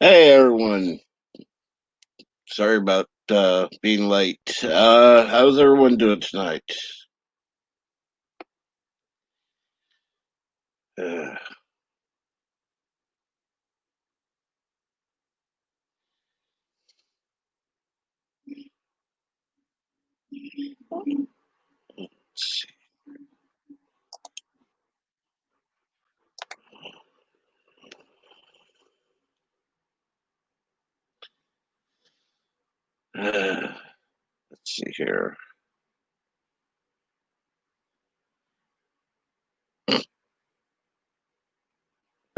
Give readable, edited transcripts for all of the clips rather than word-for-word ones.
Hey everyone, sorry about being late. How's everyone doing tonight? Uh, let's let's see here.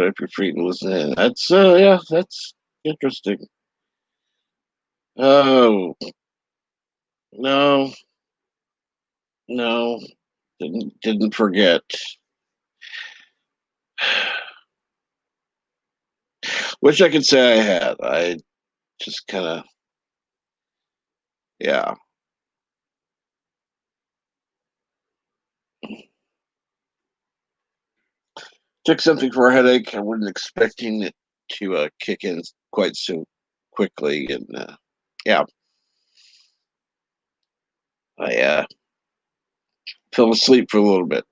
Hope you're free to listen in. That's yeah, that's interesting. Oh no, no, didn't forget. Wish I could say I had. I just kind of yeah. Took something for a headache. I wasn't expecting it to kick in quite so quickly, and yeah, I fell asleep for a little bit,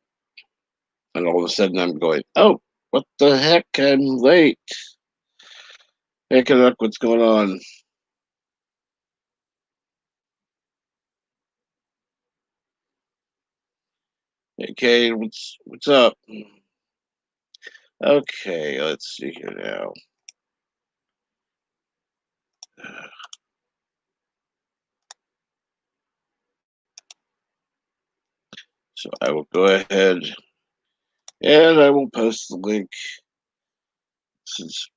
and all of a sudden I'm going, "Oh, what the heck? I'm late. Heck, look what's going on." Okay, what's up? Okay, let's see here now. So I will go ahead and I will post the link since.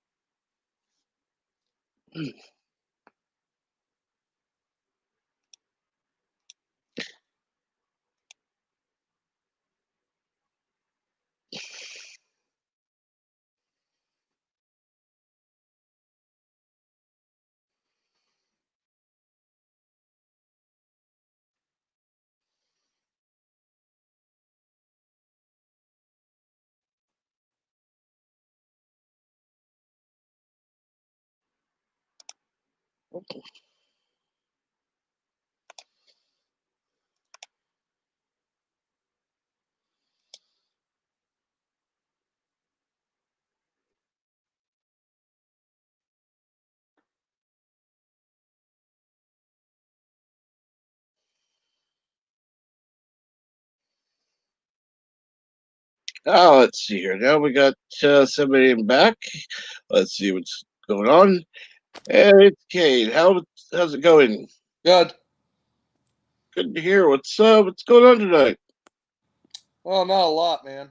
Oh, let's see here. Now we got somebody in back. Let's see what's going on. And it's Kate. How's it going? Good. Good to hear. What's going on tonight? Well, not a lot, man.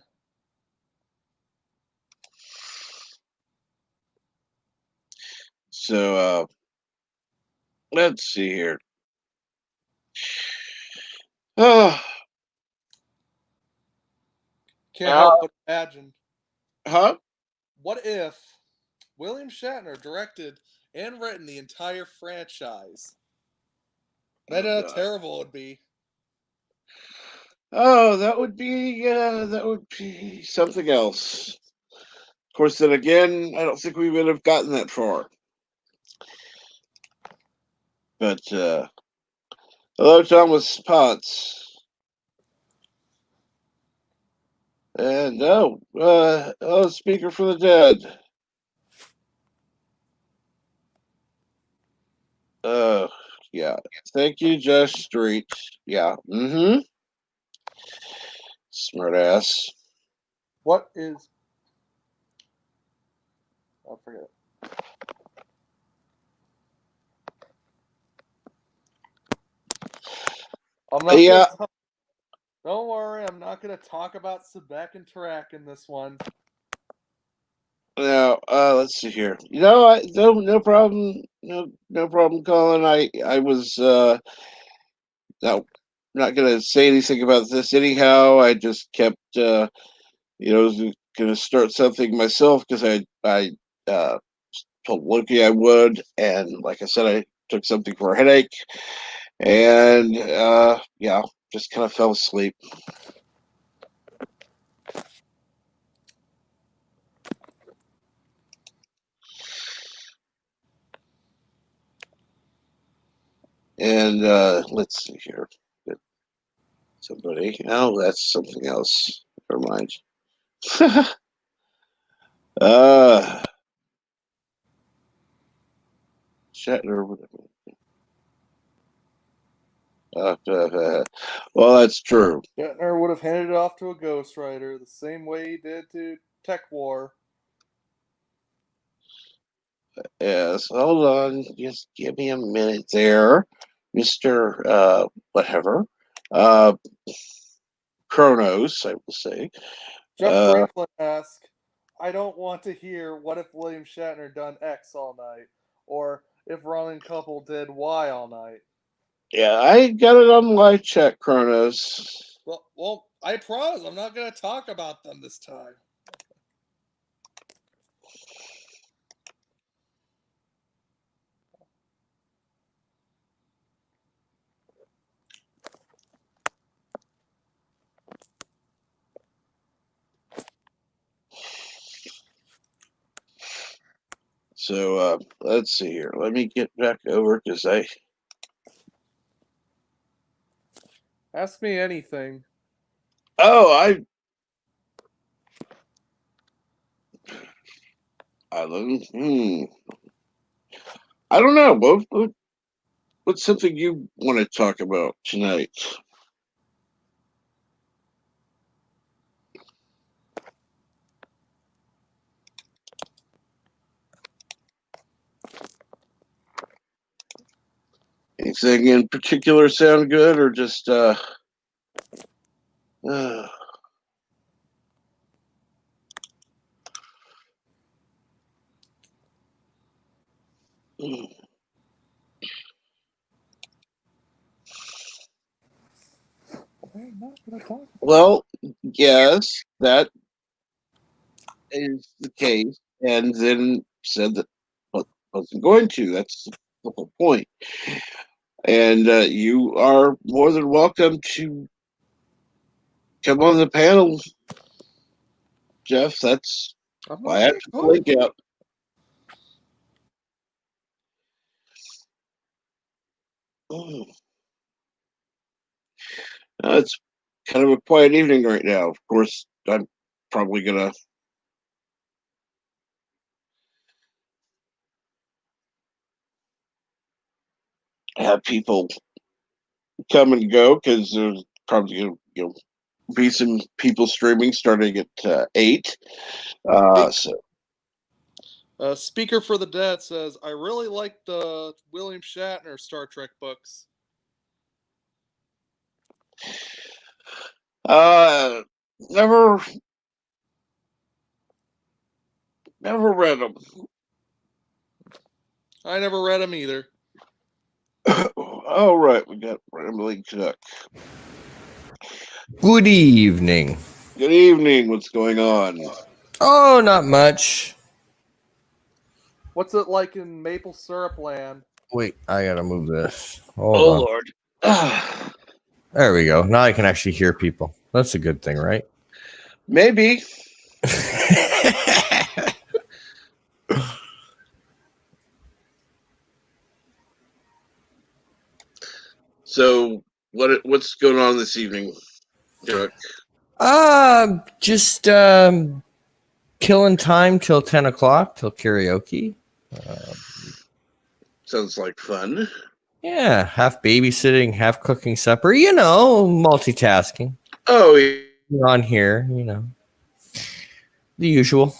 So let's see here. Oh, Can't uh, help but imagine. huh? What if William Shatner directed and written the entire franchise? Oh Imagine how God. terrible it would be. Oh, that would be something else. Of course, then again, I don't think we would have gotten that far. But hello, Thomas Potts, and oh, speaker for the dead. Uh, yeah. Thank you, Josh Street. Yeah. Mm-hmm. Smart ass. What is. I forget. I'm not gonna. Yeah. Don't worry, I'm not gonna talk about Sebek and Tarak in this one. Now, let's see here. No problem. No problem, Colin. I was no, not gonna say anything about this anyhow. I just kept, was gonna start something myself because I uh told Loki I would, and like I said, I took something for a headache, and yeah, just kind of fell asleep. And let's see here. Get somebody. Oh, that's something else. Never mind. uh, Shatner. Well, that's true. Shatner would have handed it off to a ghostwriter the same way he did to Tech War. Yes, hold on. Just give me a minute there, Mr. Whatever. Uh, Kronos, I will say. Jeff Franklin asked, I don't want to hear what if William Shatner done X all night, or if Ron Couple did Y all night. Yeah, I got it on live chat, Kronos. Well, I promise I'm not going to talk about them this time. So let's see here. Let me get back over because Ask me anything. Oh, I I don't know. What's something you want to talk about tonight? Anything in particular sound good, or just uh, well, yes, that is the case, and then said that wasn't going to. That's the whole point. And you are more than welcome to come on the panel, Jeff. That's why I have to link up. It's kind of a quiet evening right now. Of course, I'm probably gonna have people come and go because there's probably gonna be some people streaming starting at 8. So Speaker for the Dead says, I really like the William Shatner Star Trek books. never read them. I never read them either. All right, we got Rambling Chuck. Good evening. Good evening. What's going on? Oh, not much. What's it like in Maple Syrup Land? Wait, I gotta move this. Hold on. Lord. There we go. Now I can actually hear people. That's a good thing, right? Maybe. So what's going on this evening, Chuck? Just killing time till 10 o'clock till karaoke. Sounds like fun. Yeah, half babysitting, half cooking supper. You know, multitasking. Oh, yeah. You're on here, you know, the usual.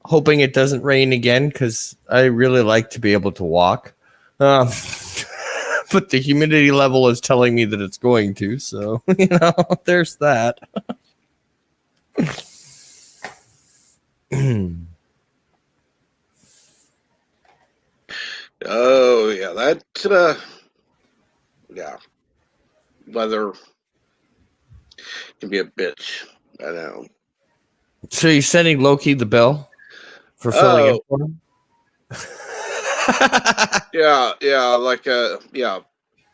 Hoping it doesn't rain again because I really like to be able to walk. But the humidity level is telling me that it's going to, so you know, there's that. Oh yeah, that yeah. Weather can be a bitch. I know. So you're sending Loki the bill for filling in for him? Yeah,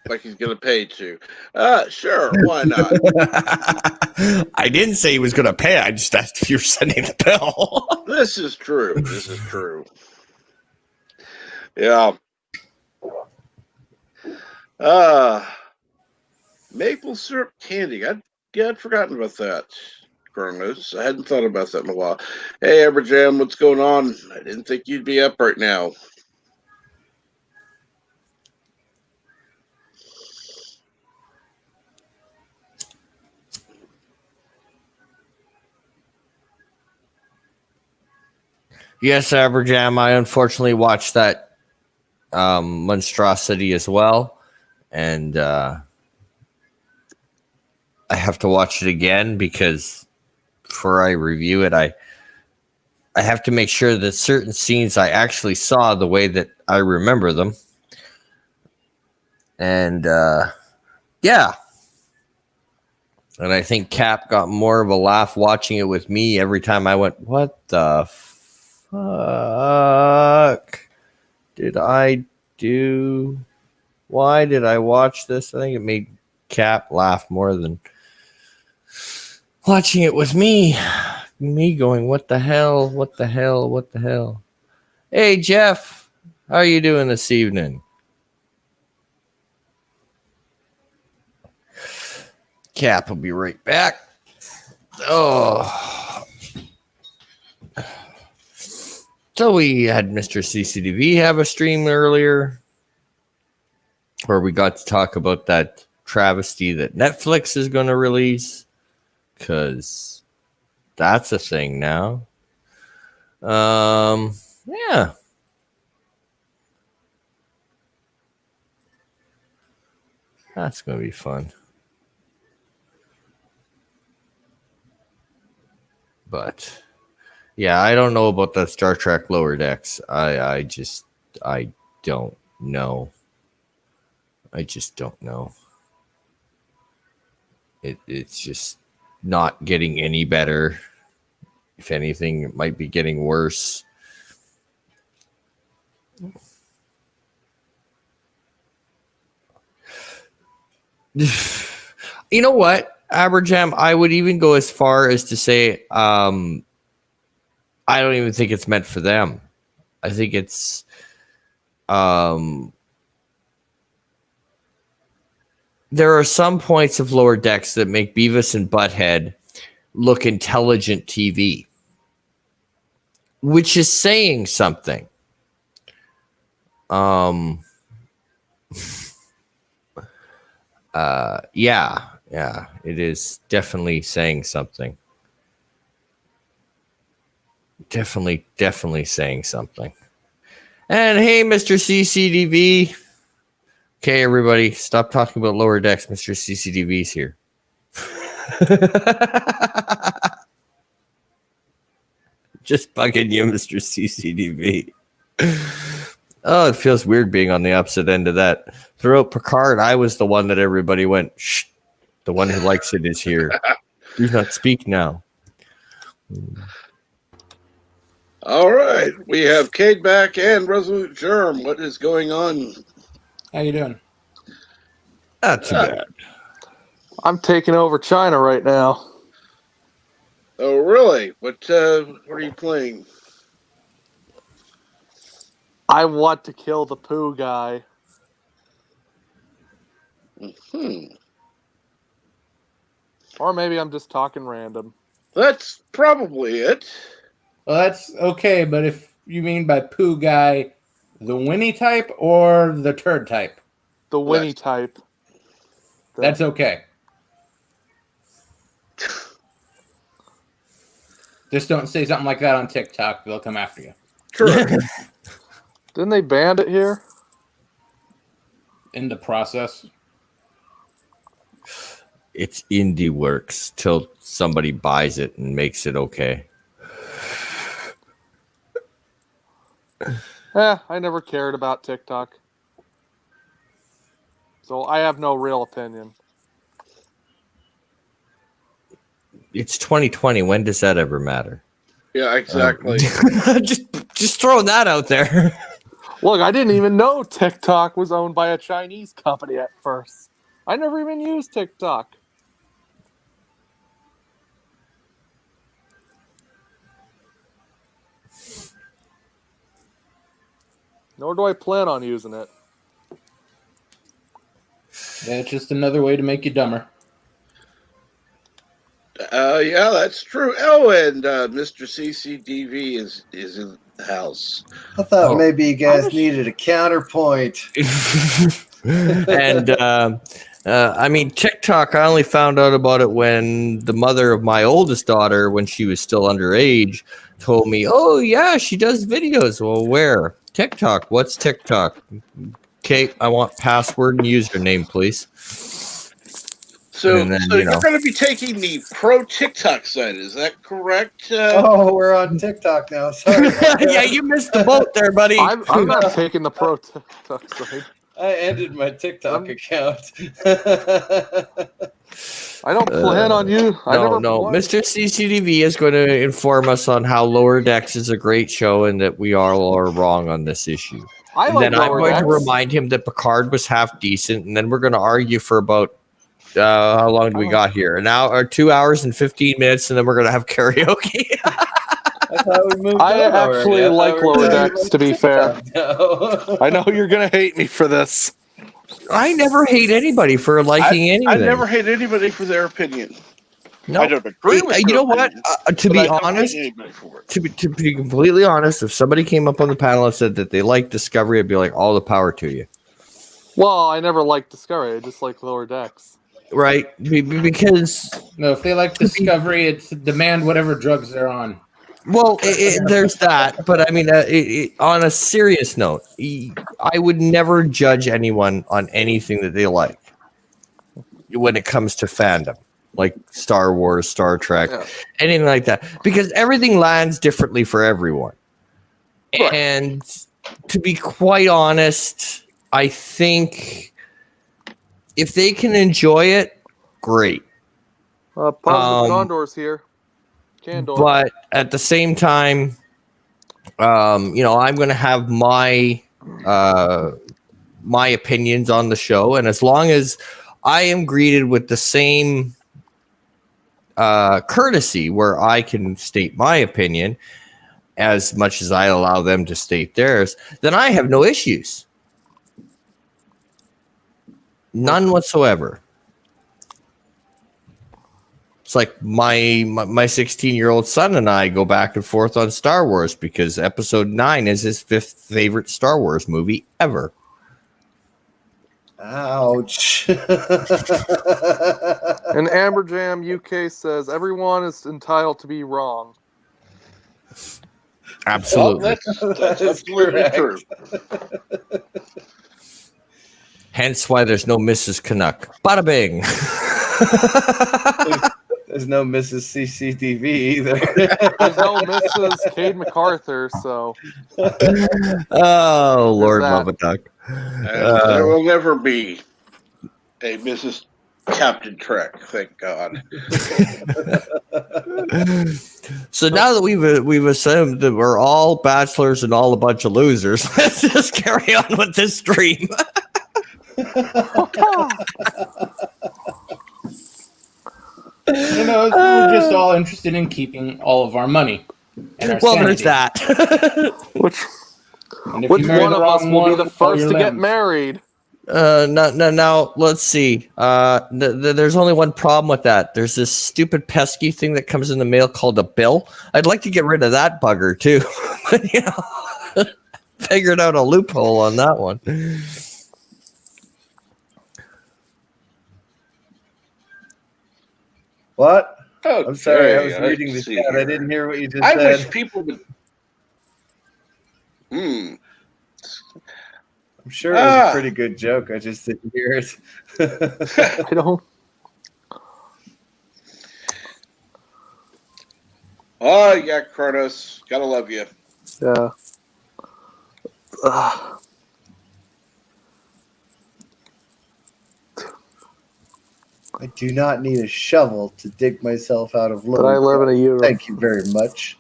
like he's gonna pay to. Sure, why not? I didn't say he was going to pay. I just asked if you're sending the bill. This is true. Yeah. Maple syrup candy. I'd forgotten about that. Kronos. I hadn't thought about that in a while. Hey, Everjam, what's going on? I didn't think you'd be up right now. Yes, Aberjam. I unfortunately watched that monstrosity as well, and I have to watch it again because before I review it, I have to make sure that certain scenes I actually saw the way that I remember them, and yeah. And I think Cap got more of a laugh watching it with me every time I went, "What the fuck did I do? Why did I watch this?" I think it made Cap laugh more than watching it with me. Me going, "What the hell? What the hell? What the hell?" Hey, Jeff, how are you doing this evening? Cap will be right back. Oh. So we had Mr. CCTV have a stream earlier where we got to talk about that travesty that Netflix is going to release, because that's a thing now. Yeah. That's going to be fun. But yeah, I don't know about that Star Trek Lower Decks. I don't know. I just don't know. It's just not getting any better. If anything, it might be getting worse. You know what, Aberjam? I would even go as far as to say I don't even think it's meant for them. I think it's there are some points of Lower Decks that make Beavis and Butthead look intelligent TV, which is saying something. Yeah, it is definitely saying something. Definitely saying something. And hey, Mr. CCTV. Okay, everybody, stop talking about Lower Decks. Mr. CCTV's here. Just bugging you, Mr. CCTV. Oh, it feels weird being on the opposite end of that. Throughout Picard, I was the one that everybody went, shh, the one who likes it is here. Do not speak now. All right, we have Cade back and Resolute Germ. What is going on? How you doing? Not too bad. I'm taking over China right now. Oh, really? What are you playing? I want to kill the poo guy. Or maybe I'm just talking random. That's probably it. Well, that's okay, but if you mean by poo guy, the Winnie type or the turd type, The Winnie type. that's okay. Just don't say something like that on TikTok. They'll come after you. Correct. Didn't they ban it here? In the process. It's indie works till somebody buys it and makes it okay. I never cared about TikTok. So I have no real opinion. It's 2020. When does that ever matter? Yeah, exactly. Just throwing that out there. Look, I didn't even know TikTok was owned by a Chinese company at first. I never even used TikTok. Nor do I plan on using it. That's just another way to make you dumber. Yeah, that's true. Oh, and Mr. CCDV is in the house. I thought Oh. maybe you guys needed a counterpoint. And I mean, TikTok, I only found out about it when the mother of my oldest daughter, when she was still underage, told me, oh yeah, she does videos. Well, where? TikTok. What's TikTok? Kate, I want password and username, please. So, And then, so you you're know. going to be taking the pro TikTok side, is that correct? Oh, we're on TikTok now. Sorry. Yeah, you missed the boat there, buddy. I'm not taking the pro TikTok side. I ended my TikTok account. I don't plan on you. I never No. wanted- Mr. CCTV is going to inform us on how Lower Decks is a great show and that we all are wrong on this issue. I And like then I'm Lower going to Decks. remind him that Picard was half decent, and then we're going to argue for about how long do we got here? An hour or 2 hours and 15 minutes, and then we're going to have karaoke. I thought we moved I on already. actually I thought like we were Lower talking Decks, about to be fair. TikTok now. I know you're gonna hate me for this. I never hate anybody for liking anything. I never hate anybody for their opinion. No. I don't agree with You your know what? opinion, To but be I don't hate honest, anybody for it. to be completely honest, if somebody came up on the panel and said that they like Discovery, I'd be like, all the power to you. Well, I never liked Discovery. I just like Lower Decks. Right? Because, No, if they like Discovery, it's demand whatever drugs they're on. well, there's that. But I mean, on a serious note, I would never judge anyone on anything that they like when it comes to fandom, like Star Wars, Star Trek, Yeah. anything like that, because everything lands differently for everyone. Right. And to be quite honest, I think if they can enjoy it, great. Positive Condor's here. Candor. But at the same time, I'm going to have my opinions on the show, and as long as I am greeted with the same courtesy, where I can state my opinion as much as I allow them to state theirs, then I have no issues, none whatsoever. It's like my 16-year-old son and I go back and forth on Star Wars because Episode 9 is his 5th favorite Star Wars movie ever. Ouch. And Amberjam UK says everyone is entitled to be wrong. Absolutely. Well, that's absolutely true. Hence why there's no Mrs. Canuck. Bada bing. There's no Mrs. CCTV either. There's no Mrs. Cade MacArthur, so Oh, Lord that. love a duck. And there will never be a Mrs. Captain Trek, thank God. So now that we've assumed that we're all bachelors and all a bunch of losers, let's just carry on with this stream. We're just all interested in keeping all of our money. And our Well, sanity. there's that. which And if which you marry one the of us wrong will be one, the all first your to get limbs. married? Now, let's see. There's only one problem with that. There's this stupid pesky thing that comes in the mail called a bill. I'd like to get rid of that bugger too. But, figured out a loophole on that one. What? Okay, I'm sorry, I was let's reading the see chat. I here. didn't hear what you just I said. wish people would. I'm sure it was a pretty good joke. I just didn't hear it. I don't. Oh, yeah, Kronos. Gotta love you. Yeah. I do not need a shovel to dig myself out of But I live in a universe. Thank you very much.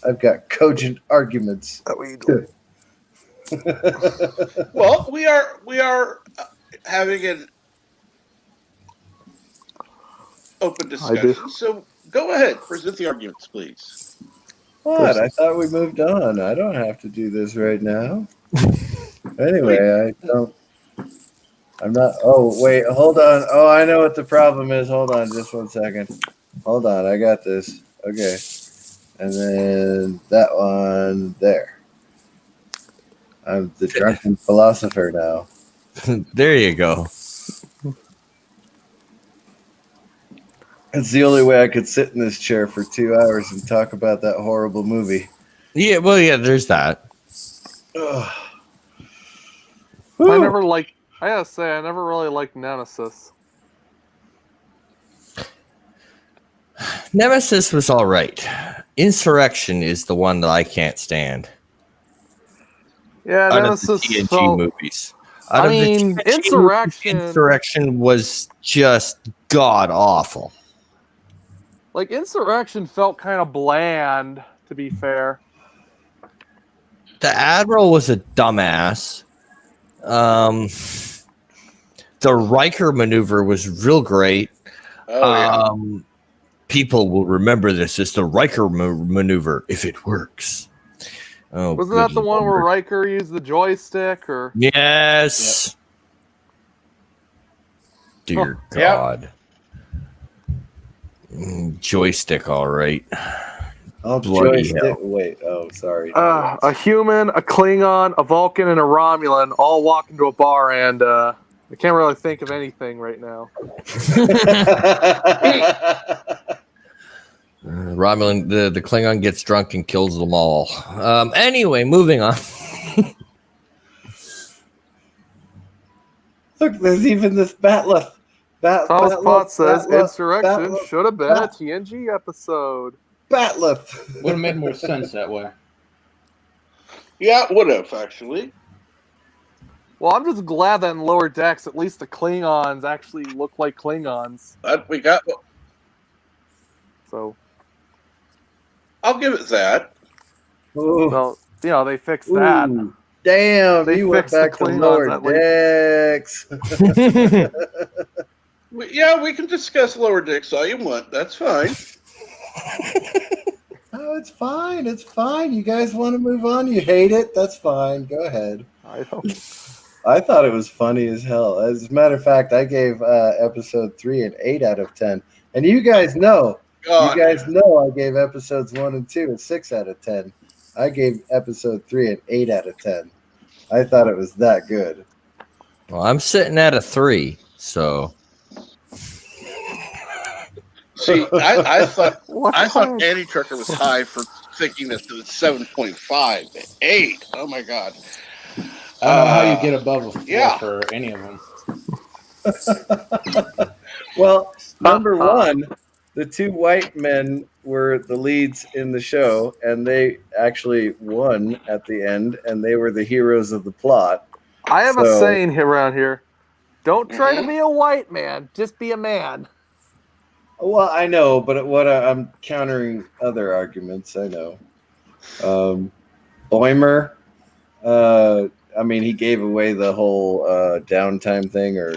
I've got cogent arguments. Well, we are having an open discussion. So go ahead, present the arguments, please. What? I thought we moved on. I don't have to do this right now. Anyway, I don't. I'm not. Oh, wait. Hold on. Oh, I know what the problem is. Hold on. Just 1 second. Hold on. I got this. Okay. And then that one there. I'm the drunken philosopher now. There you go. It's the only way I could sit in this chair for 2 hours and talk about that horrible movie. Yeah, well, yeah, there's that. Ugh. I gotta say, I never really liked Nemesis. Nemesis was all right. Insurrection is the one that I can't stand. Yeah, Out of the Nemesis TNG felt. movies. I Out of the mean, TNG movies, Insurrection. Insurrection was just god awful. Like, Insurrection felt kind of bland, to be fair. The Admiral was a dumbass. The Riker maneuver was real great. Oh, People will remember this as the Riker maneuver if it works. Oh, Wasn't that good the one where Lord. Riker used the joystick? Or Yes. Dear Oh, yep. God. Joystick, all right. Oh, Bloody joystick. hell. Wait. Oh, sorry. a human, a Klingon, a Vulcan, and a Romulan all walk into a bar, and I can't really think of anything right now. Romulan, the Klingon gets drunk and kills them all. Anyway, moving on. Look, there's even this Batleth. Thomas Potts says Insurrection Batleth, should have been a TNG episode. Batleth. Would have made more sense that way. yeah, it would have actually. Well, I'm just glad that in Lower Decks, at least the Klingons actually look like Klingons. We got. So, I'll give it that. Ooh. well, you know, they fixed that. Ooh, damn, They you went fixed the back to Klingons lower at least. decks. Yeah, we can discuss Lower Decks all you want. That's fine. Oh, it's fine. It's fine. You guys want to move on? You hate it? That's fine. Go ahead. I don't. I thought it was funny as hell. As a matter of fact, I gave episode 3 an 8 out of 10. And you guys know, God. I gave episodes 1 and 2 a 6 out of 10. I gave episode 3 an 8 out of 10. I thought it was that good. Well, I'm sitting at a 3, so See, I thought What? Andy Trucker was high for thinking that it was 7.5. 8. Oh my God. I don't know how you get above a 4 yeah. for any of them. Well, number one, the 2 white men were the leads in the show, and they actually won at the end, and they were the heroes of the plot. I have a So- saying here around here. Don't try to be a white man. Just be a man. Well, I know, but I'm countering other arguments. I know. Boimer, I mean, he gave away the whole downtime thing, or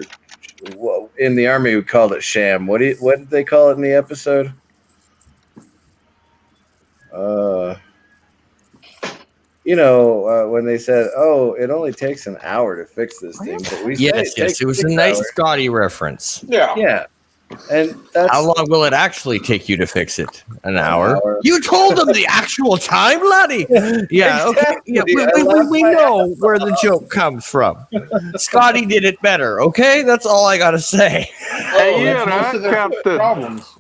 well, in the Army we called it sham. What did they call it in the episode? When they said, "Oh, it only takes an hour to fix this thing," but we say yes, it was a 6 nice hours. Scotty reference. Yeah. Yeah, and that's How long will it actually take you to fix it? An hour? hour. You told them the actual time, laddie. Yeah, okay. Yeah, Exactly. I we laughed my know where the joke comes from. Scotty did it better. Okay, that's all I gotta say. Hey, That's yeah, most of their Captain. problems.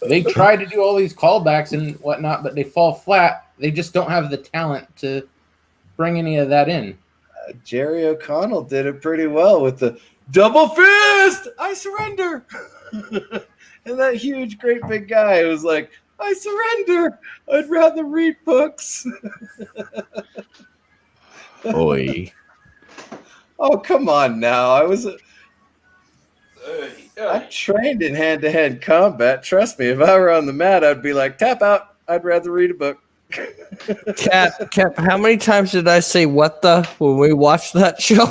They try to do all these callbacks and whatnot, but they fall flat. They just don't have the talent to bring any of that in. Jerry O'Connell did it pretty well with the double fist. I surrender. And that huge, great big guy was like, I surrender. I'd rather read books. Oi. Oh, come on now. I'm trained in hand-to-hand combat. Trust me, if I were on the mat, I'd be like, tap out. I'd rather read a book. Cap, how many times did I say what the when we watched that show?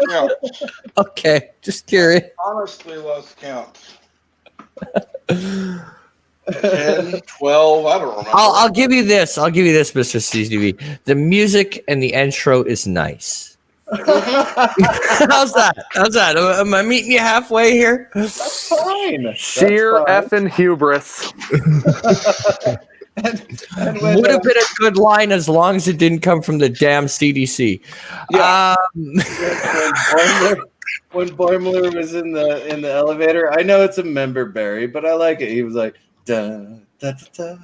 Yeah. Okay, just curious. Honestly, lost count. 10, 12, I don't remember. I'll give you this. I'll give you this, Mr. CTV. The music and the intro is nice. How's that? How's that? Am I meeting you halfway here? That's fine. That's Sheer fine. effing hubris. and when, Would have been a good line as long as it didn't come from the damn CDC. Yeah. when Boimler was in the elevator, I know it's a member Barry, but I like it. He was like, da, da, da,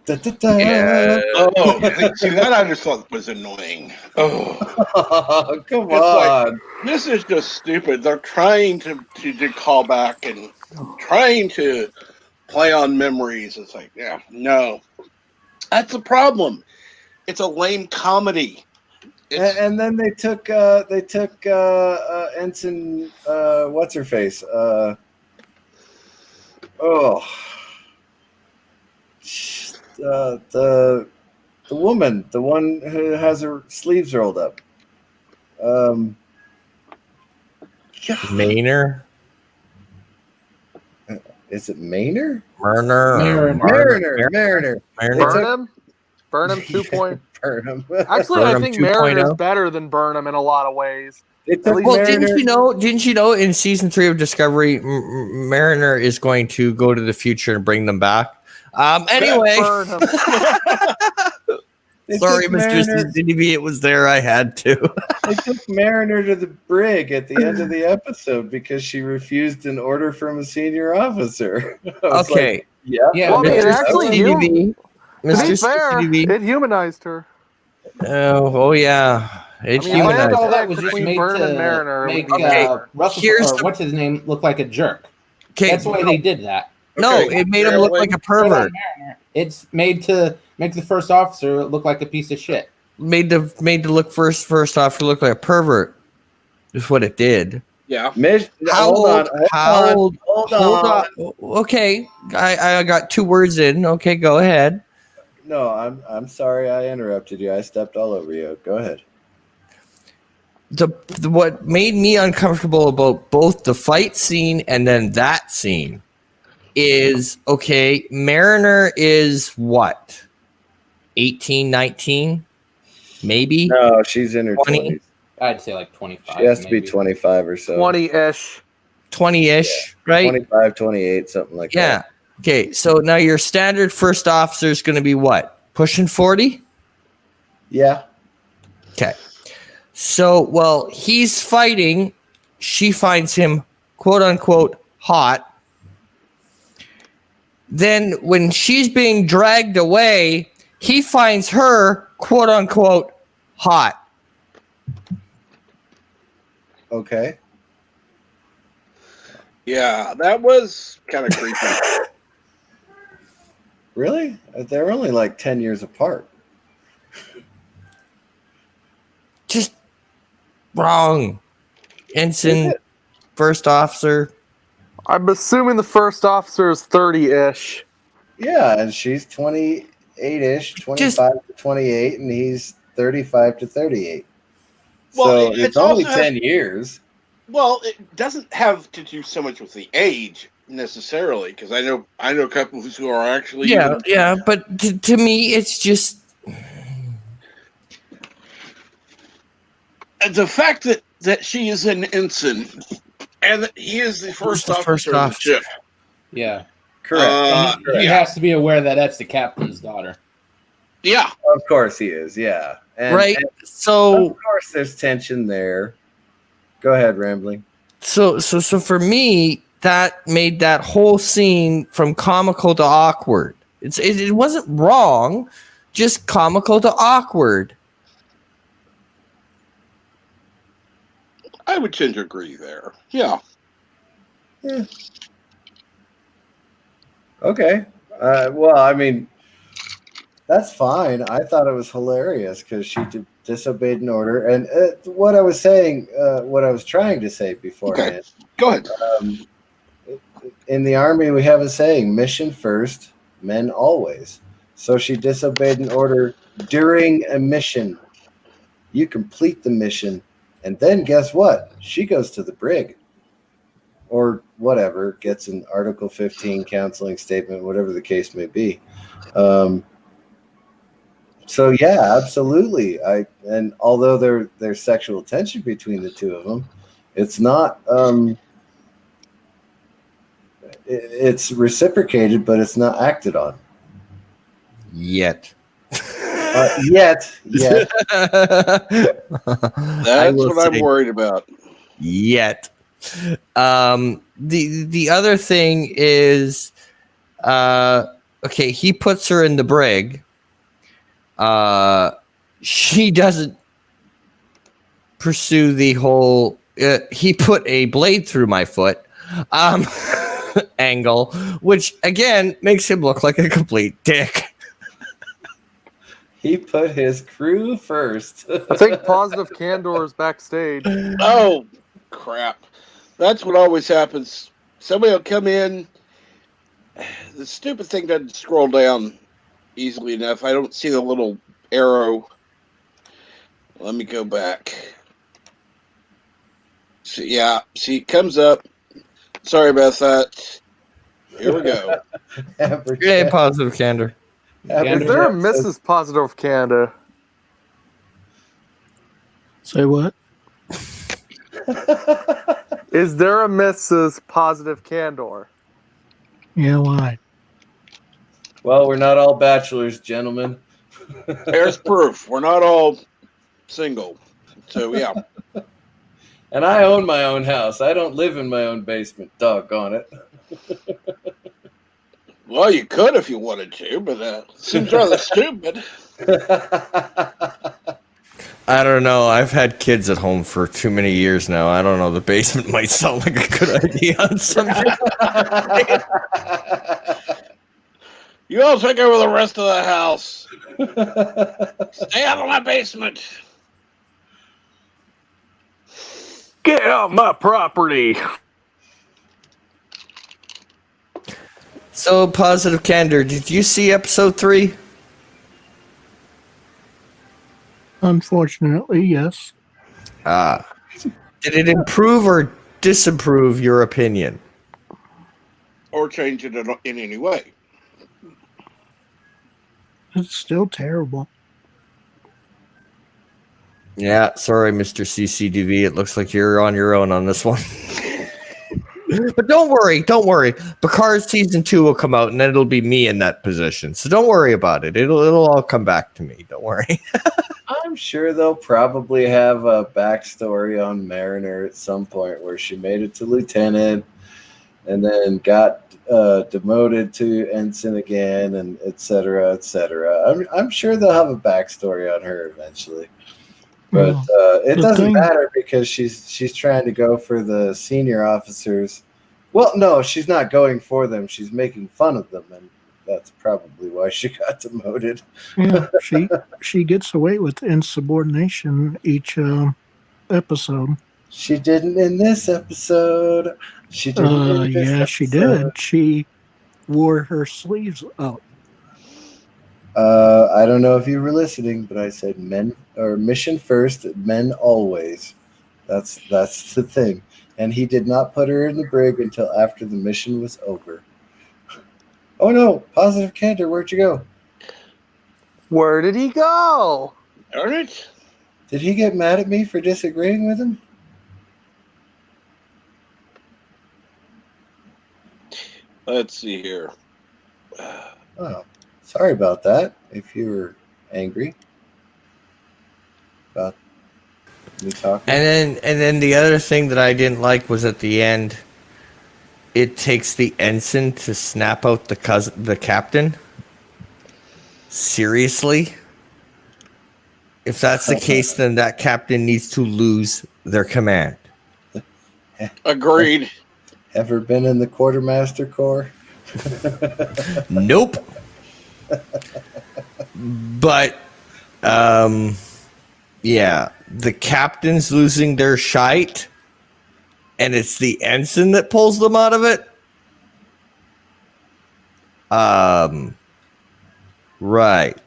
da, da, da. Yeah. Oh, see, that I just thought was annoying. Oh, Oh, come It's like- on. this is just stupid. They're trying to call back and trying to play on memories. It's like, yeah, no. That's a problem. It's a lame comedy. It's, And then they took Ensign what's her face? The woman, the one who has her sleeves rolled up. God. Maynor? Is it Maynor? Mariner? Mariner. Burnham? Burnham 2.0. Burnham. Actually, I Burnham think 2.0. Mariner's better than Burnham in a lot of ways. They took Well, Mariner. didn't you know in season 3 of Discovery, Mariner is going to go to the future and bring them back? Anyway, Burnham. They sorry, took Mr. Mariner- CCTV, it was there. I had to. They took Mariner to the brig at the end of the episode because she refused an order from a senior officer. I was Okay. like, yeah. Yeah, Well, I mean, Mr. actually, CCTV. To Mr. be fair, CCTV. it humanized her. Oh yeah. It I mean, I humanized. think Landon- all that was just Between made Burnham and to Mariner, make Okay, Russell, here's or the- what's his name, look like a jerk. Okay, That's why they did that. no, Okay, it made him look Marilyn. like a pervert. It's made to make the first officer look like a piece of shit. Made to look first off to look like a pervert. Is what it did. yeah. Hold on. Hold on. Okay, I got 2 words in. Okay, go ahead. No, I'm sorry I interrupted you. I stepped all over you. Go ahead. What made me uncomfortable about both the fight scene and then that scene is, okay, Mariner is what? 18, 19? Maybe? No, she's in her 20? 20s. I'd say like 25. She has to be maybe. 25 or so. 20-ish. 20-ish, right? 25, 28, something like Yeah. that. Okay, so now your standard first officer is going to be what? Pushing 40? Yeah. Okay. So, well, he's fighting. She finds him, quote unquote, hot. Then, when she's being dragged away, he finds her, quote unquote, hot. Okay. Yeah, that was kind of creepy. Really? They're only like 10 years apart. Just wrong. Ensign, first officer. I'm assuming the first officer is 30-ish. Yeah, and she's 28-ish, 25 to 28, and he's 35 to 38. Well, So it's it's only also has- 10 years. Well, it doesn't have to do so much with the age necessarily, because I know couples who are actually Yeah, yeah, but to me, it's just the fact that she is an ensign and that he is the first the officer first of the officer? ship. Yeah. Correct. He has to be aware that that's the captain's daughter. Yeah, Of course he is, yeah. And, right. and So of course there's tension there. Go ahead, Rambling. So for me, that made that whole scene from comical to awkward. It wasn't wrong, just comical to awkward. I would tend to agree there. Yeah. Okay. Well, I mean, that's fine. I thought it was hilarious because she disobeyed an order. And what I was saying, what I was trying to say beforehand, Go ahead. in the Army, we have a saying, mission first, men always. So she disobeyed an order during a mission. You complete the mission, and then guess what? She goes to the brig. Or whatever, gets an Article 15 counseling statement, whatever the case may be. So yeah, absolutely. And although there's sexual tension between the two of them, it's not it's reciprocated, but it's not acted on Yet. yet. That's what I'm worried about. Yet. The other thing is, okay, he puts her in the brig. She doesn't pursue the whole. He put a blade through my foot. Angle, which again makes him look like a complete dick. He put his crew first. I think Positive Candor is backstage. Oh, crap. That's what always happens. Somebody will come in. The stupid thing doesn't scroll down easily enough. I don't see the little arrow. Let me go back. So, yeah, see, it comes up. Sorry about that. Here we go. Yeah, Positive Candor. Is there a Mrs. Positive Candor? Say what? Is there a Mrs. Positive Candor? Yeah, why? Well, we're not all bachelors, gentlemen. There's proof. We're not all single. So, yeah. And I own my own house. I don't live in my own basement. Doggone it. Well, you could if you wanted to, but seems rather stupid. I don't know. I've had kids at home for too many years now. I don't know. The basement might sound like a good idea on some. You all take over the rest of the house. Stay out of my basement. Get out my property. So, Positive Candor, did you see episode 3? Unfortunately, yes. Did it improve or disapprove your opinion? Or change it in any way. It's still terrible. Yeah, sorry, Mr. CCDV. It looks like you're on your own on this one. But don't worry. Picard season 2 will come out, and then it'll be me in that position. So don't worry about it. It'll all come back to me. Don't worry. I'm sure they'll probably have a backstory on Mariner at some point where she made it to lieutenant and then got demoted to ensign again, and et cetera, et cetera. I'm sure they'll have a backstory on her eventually. But it doesn't matter because she's trying to go for the senior officers. Well, no, she's not going for them. She's making fun of them, and that's probably why she got demoted. Yeah, she gets away with insubordination each episode. She didn't in this episode. She didn't. Yeah, she did. She wore her sleeves up. I don't know if you were listening, but I said men or mission first, men always. That's the thing. And he did not put her in the brig until after the mission was over. Oh no, Positive Candor, where'd you go? Where did he go? Darn it. Did he get mad at me for disagreeing with him? Let's see here. Oh, sorry about that. If you were angry about me talking. And then the other thing that I didn't like was at the end, it takes the ensign to snap out the captain. Seriously? If that's the case, then that captain needs to lose their command. Agreed. Ever been in the Quartermaster Corps? Nope. But, yeah, the captain's losing their shite, and it's the ensign that pulls them out of it. Right.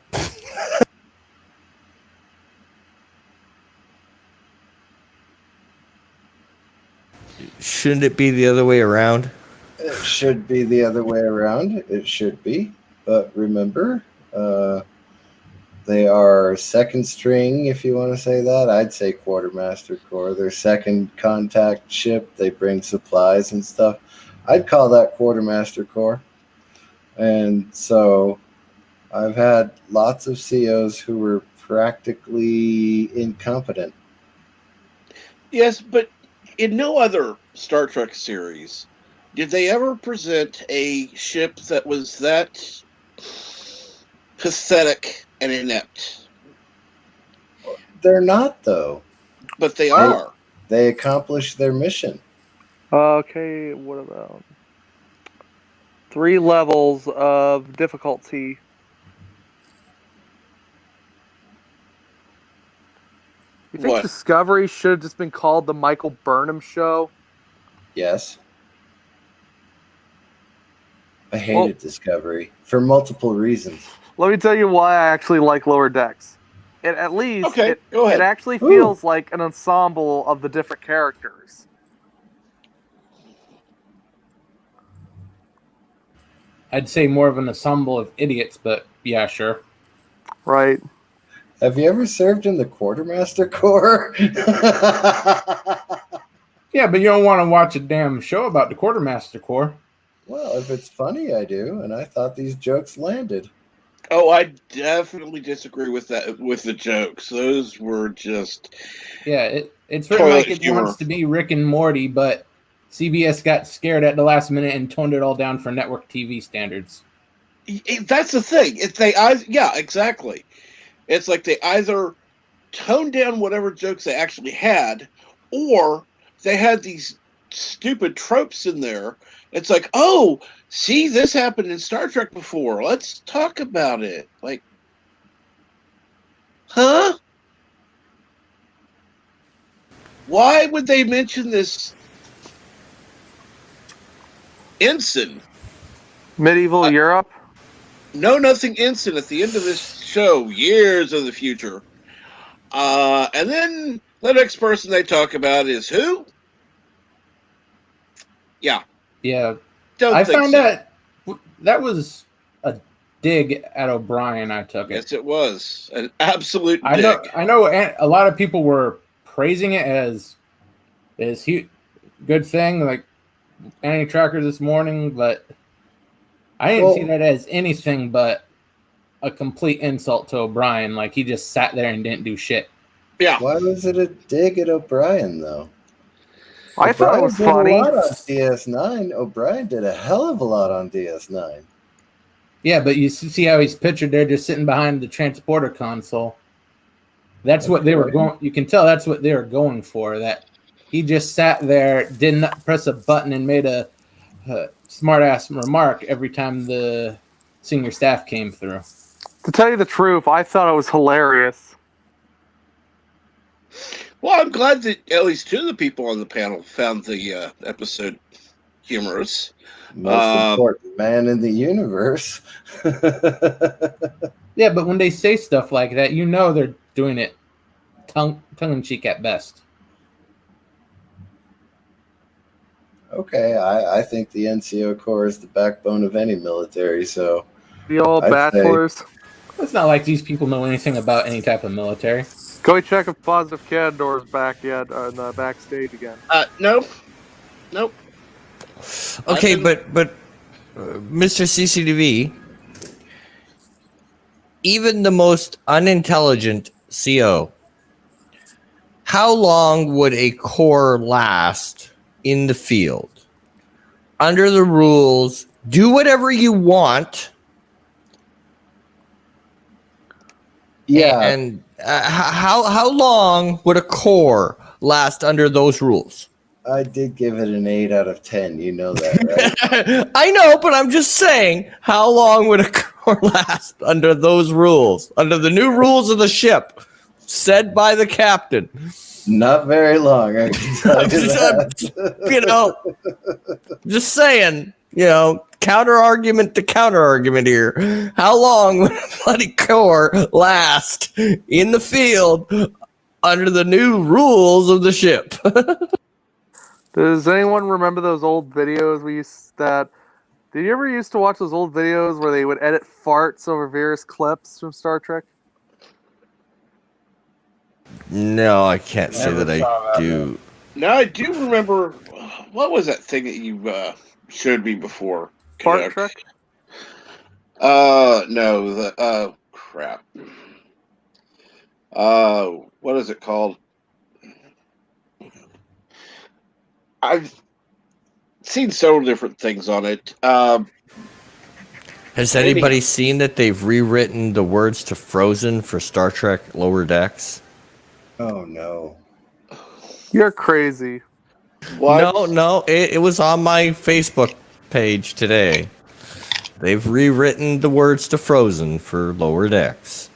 Shouldn't it be the other way around? It should be the other way around. It should be. But remember, They are second string, if you want to say that. I'd say Quartermaster Corps. They're second contact ship. They bring supplies and stuff. I'd call that Quartermaster Corps. And so I've had lots of COs who were practically incompetent. Yes, but in no other Star Trek series did they ever present a ship that was that pathetic and inept. They're not, though. But they are. They accomplished their mission. Okay, what about 3 levels of difficulty? You think What? Discovery should have just been called the Michael Burnham Show? Yes. I hated Discovery for multiple reasons. Let me tell you why I actually like Lower Decks. At least Okay, go ahead. it actually feels like an ensemble of the different characters. I'd say more of an ensemble of idiots, but yeah, sure. Right. Have you ever served in the Quartermaster Corps? Yeah, but you don't want to watch a damn show about the Quartermaster Corps. Well, if it's funny, I do, and I thought these jokes landed. Oh, I definitely disagree with that. With the jokes, those were just Yeah, it's written toilet like it humor. wants to be Rick and Morty, but CBS got scared at the last minute and toned it all down for network TV standards. That's the thing. Yeah, exactly. It's like they either toned down whatever jokes they actually had, or they had these stupid tropes in there. It's like, oh, see, this happened in Star Trek before. Let's talk about it. Like, huh? Why would they mention this ensign? Medieval Europe? No, nothing ensign at the end of this show, years of the future. And then the next person they talk about is who? Yeah. Yeah, Don't I think found so. that was a dig at O'Brien. I took it. Yes, it was an absolute I dig. know. A lot of people were praising it as good thing, like anti-tracker this morning, but I didn't see that as anything but a complete insult to O'Brien. Like he just sat there and didn't do shit. Yeah. Why was it a dig at O'Brien, though? I thought it was funny. O'Brien did a lot on DS9. O'Brien did a hell of a lot on DS9. Yeah, but you see how he's pictured there, just sitting behind the transporter console. That's what they were going. You can tell that's what they were going for. That he just sat there, did not press a button, and made a smart-ass remark every time the senior staff came through. To tell you the truth, I thought it was hilarious. Well, I'm glad that at least 2 of the people on the panel found the episode humorous. Most important man in the universe. Yeah, but when they say stuff like that, you know they're doing it tongue-in-cheek at best. Okay, I think the NCO Corps is the backbone of any military, so... The old bachelors. It's not like these people know anything about any type of military. Go check if Positive Candor's back yet on the backstage again. Nope. Okay, but Mr. CCTV, even the most unintelligent CO, how long would a core last in the field? Under the rules, do whatever you want. Yeah. And how long would a core last under those rules? I did give it an 8 out of 10. You know that, right? I know, but I'm just saying, how long would a core last under those rules? Under the new rules of the ship, said by the captain. Not very long, I can tell you that. You know, just saying, counter argument to counter argument here. How long would a bloody core last in the field under the new rules of the ship? Does anyone remember those old videos did you ever used to watch those old videos where they would edit farts over various clips from Star Trek? No, I can't say Never that saw I that, do. Now I do remember. What was that thing that you showed me before? Spark Canuck? Trek? No, the crap. What is it called? I've seen several different things on it. Has anybody seen that they've rewritten the words to Frozen for Star Trek Lower Decks? Oh no. You're crazy. What? No, it was on my Facebook page today. They've rewritten the words to Frozen for Lower Decks.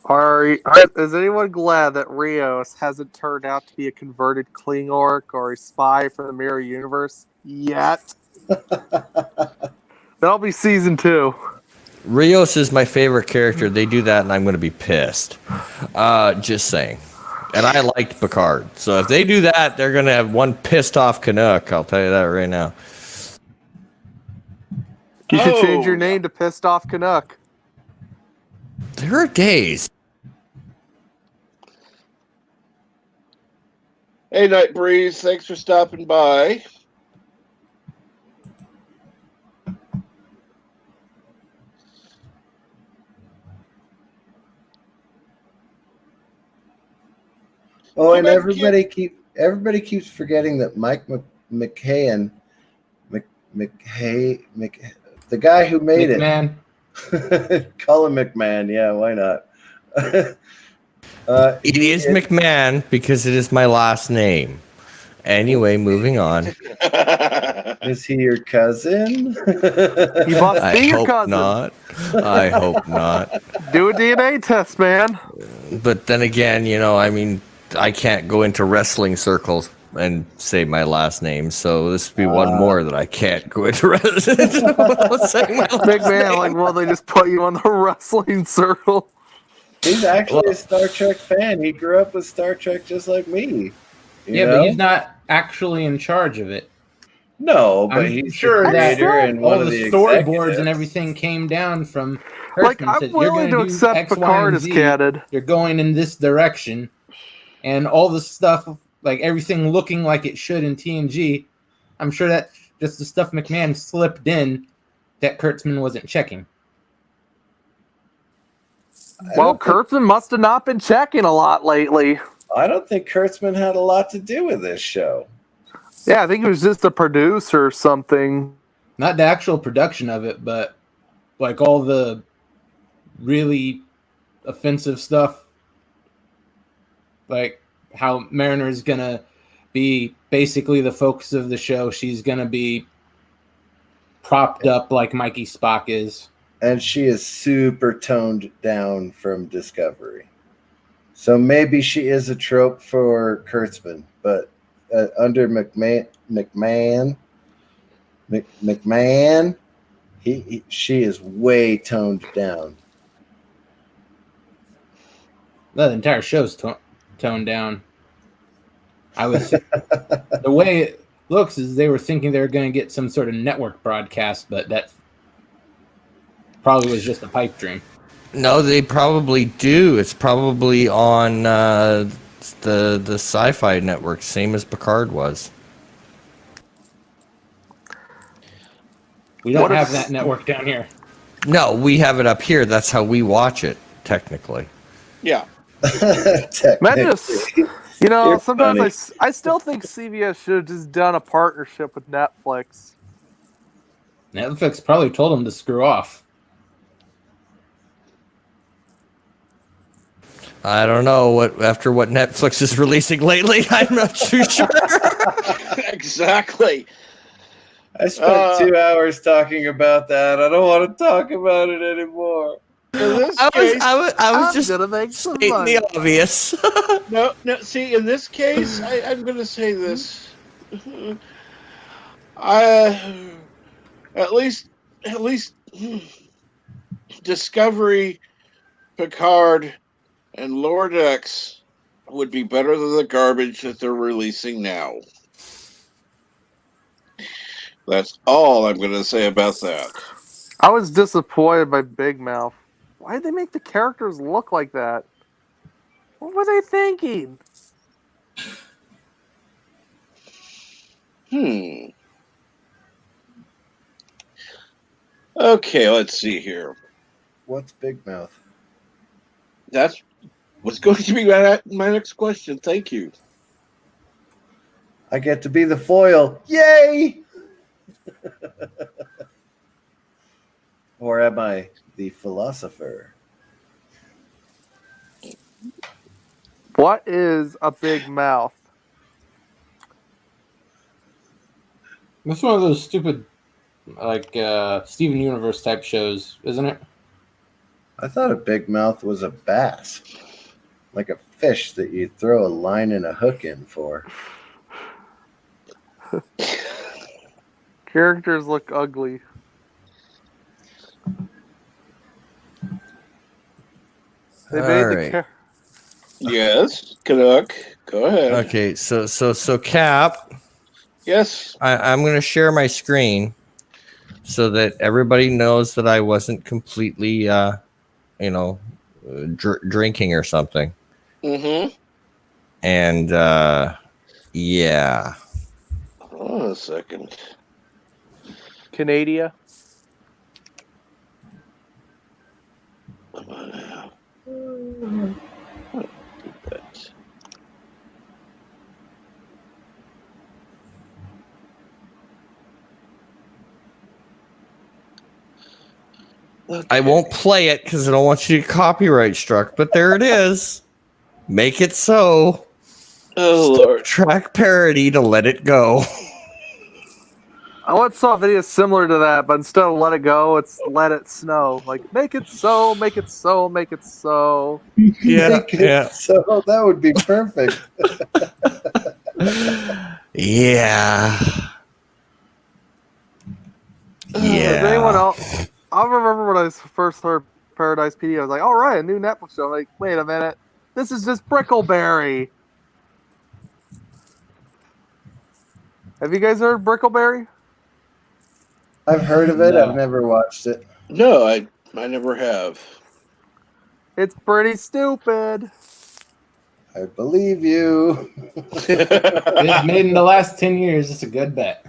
Is anyone glad that Rios hasn't turned out to be a converted Klingork or a spy for the Mirror Universe yet? That'll be season 2. Rios is my favorite character. They do that, and I'm going to be pissed. Just saying. And I liked Picard. So if they do that, they're going to have one pissed off Canuck. I'll tell you that right now. You should change Oh, your name to Pissed Off Canuck. There are days. Hey, Night Breeze. Thanks for stopping by. Oh, and Well, everybody keeps forgetting that Mike McCann, the guy who made Man, it, call him McMahon. Yeah, why not? It is McMahon because it is my last name. Anyway, moving on. Is he your cousin? He must I be your hope cousin. not. I hope not. Do a DNA test, man. But then again, I mean, I can't go into wrestling circles and say my last name, so this would be one more that I can't go into wrestling without saying my last Big man, name. like, well, they just put you on the wrestling circle. He's actually a Star Trek fan. He grew up with Star Trek just like me. You know? but he's not actually in charge of it. No, but I'm he's sure the that creator and one all of the the storyboards executives. and everything came down from Like, Kurtzman. I'm Said, "You're willing gonna to do accept X, Y, Picard and as Z. canon. You're going in this direction," and all the stuff, like everything looking like it should in TNG. I'm sure that's just the stuff McMahon slipped in that Kurtzman wasn't checking. Well, Kurtzman must have not been checking a lot lately. I don't think Kurtzman had a lot to do with this show. Yeah, I think he was just a producer or something. Not the actual production of it, but like all the really offensive stuff, like how Mariner's gonna be basically the focus of the show. She's gonna be propped up like Mikey Spock is. And she is super toned down from Discovery. So maybe she is a trope for Kurtzman, but under McMahon, she is way toned down. The entire show's toned down. The way it looks is they were thinking they were going to get some sort of network broadcast, but that probably was just a pipe dream. No, they probably do. It's probably on the Sci-Fi Network, same as Picard was. We don't What if- have that network down here. No, we have it up here. That's how we watch it, technically. Yeah. Menace, You're sometimes I still think CBS should have just done a partnership with Netflix. Netflix probably told them to screw off. I don't know after what Netflix is releasing lately. I'm not too sure. Exactly. I spent 2 hours talking about that. I don't want to talk about it anymore. In this I case, was just gonna make some stating money. the obvious. no. See, in this case, I'm going to say this. At least, Discovery, Picard, and Lower Decks would be better than the garbage that they're releasing now. That's all I'm going to say about that. I was disappointed by Big Mouth. Why did they make the characters look like that? What were they thinking? Okay, let's see here. What's Big Mouth? That's what's going to be my next question. Thank you. I get to be the foil. Yay! Or am I the philosopher? What is a big mouth? It's one of those stupid, like Steven Universe type shows, isn't it? I thought a big mouth was a bass, like a fish that you throw a line and a hook in for. Characters look ugly. They made All the right. Yes, Canuck. Go ahead. Okay, so Cap, Yes. I'm going to share my screen so that everybody knows that I wasn't completely, drinking or something. Mm-hmm. And yeah, Hold on a second. Canada. Come on now. That. I won't play it because I don't want you to get copyright struck. But there it is. Make it so. Oh Lord. Track parody to let it go. I once saw a video similar to that, but instead of let it go, it's let it snow. Like, make it so, make it so, make it so. Yeah, Make it yeah. So that would be perfect. Yeah. Does anyone Yeah. else? I remember when I first heard Paradise PD, I was like, all right, a new Netflix show. I'm like, wait a minute. This is just Brickleberry. Have you guys heard Brickleberry? I've heard of it. No. I've never watched it. No, I never have. It's pretty stupid. I believe you. It's made in the last 10 years. It's a good bet.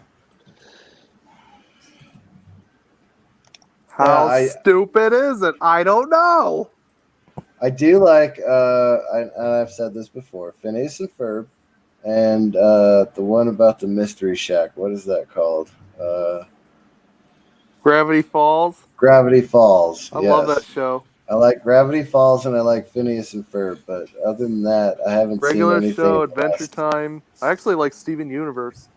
How I- stupid is it? I don't know. I do like, I've said this before, Phineas and Ferb, and the one about the Mystery Shack. What is that called? Gravity Falls. Gravity Falls. I love that show. I like Gravity Falls and I like Phineas and Ferb, but other than that, I haven't Regular seen anything. show, Adventure past- Time. I actually like Steven Universe.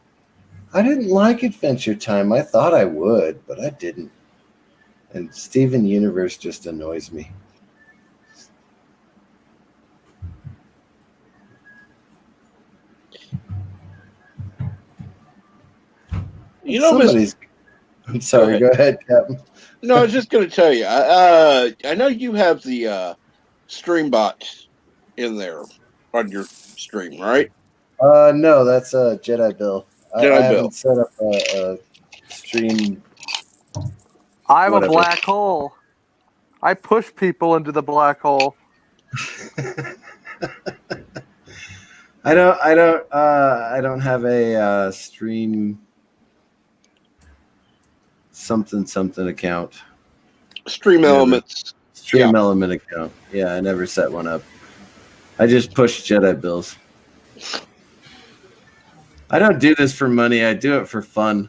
I didn't like Adventure Time. I thought I would, but I didn't. And Steven Universe just annoys me. You know, Miss. Somebody's. I'm sorry. Go ahead, Captain. No, I was just going to tell you. I know you have the Streambot in there on your stream, right? No, that's Jedi Bill. I Jedi Bill. haven't set up a stream. I'm Whatever. a black hole. I push people into the black hole. I don't have a stream something account. Stream Never. Elements. Stream Yeah. Element account. Yeah, I never set one up. I just push Jedi Bills. I don't do this for money. I do it for fun.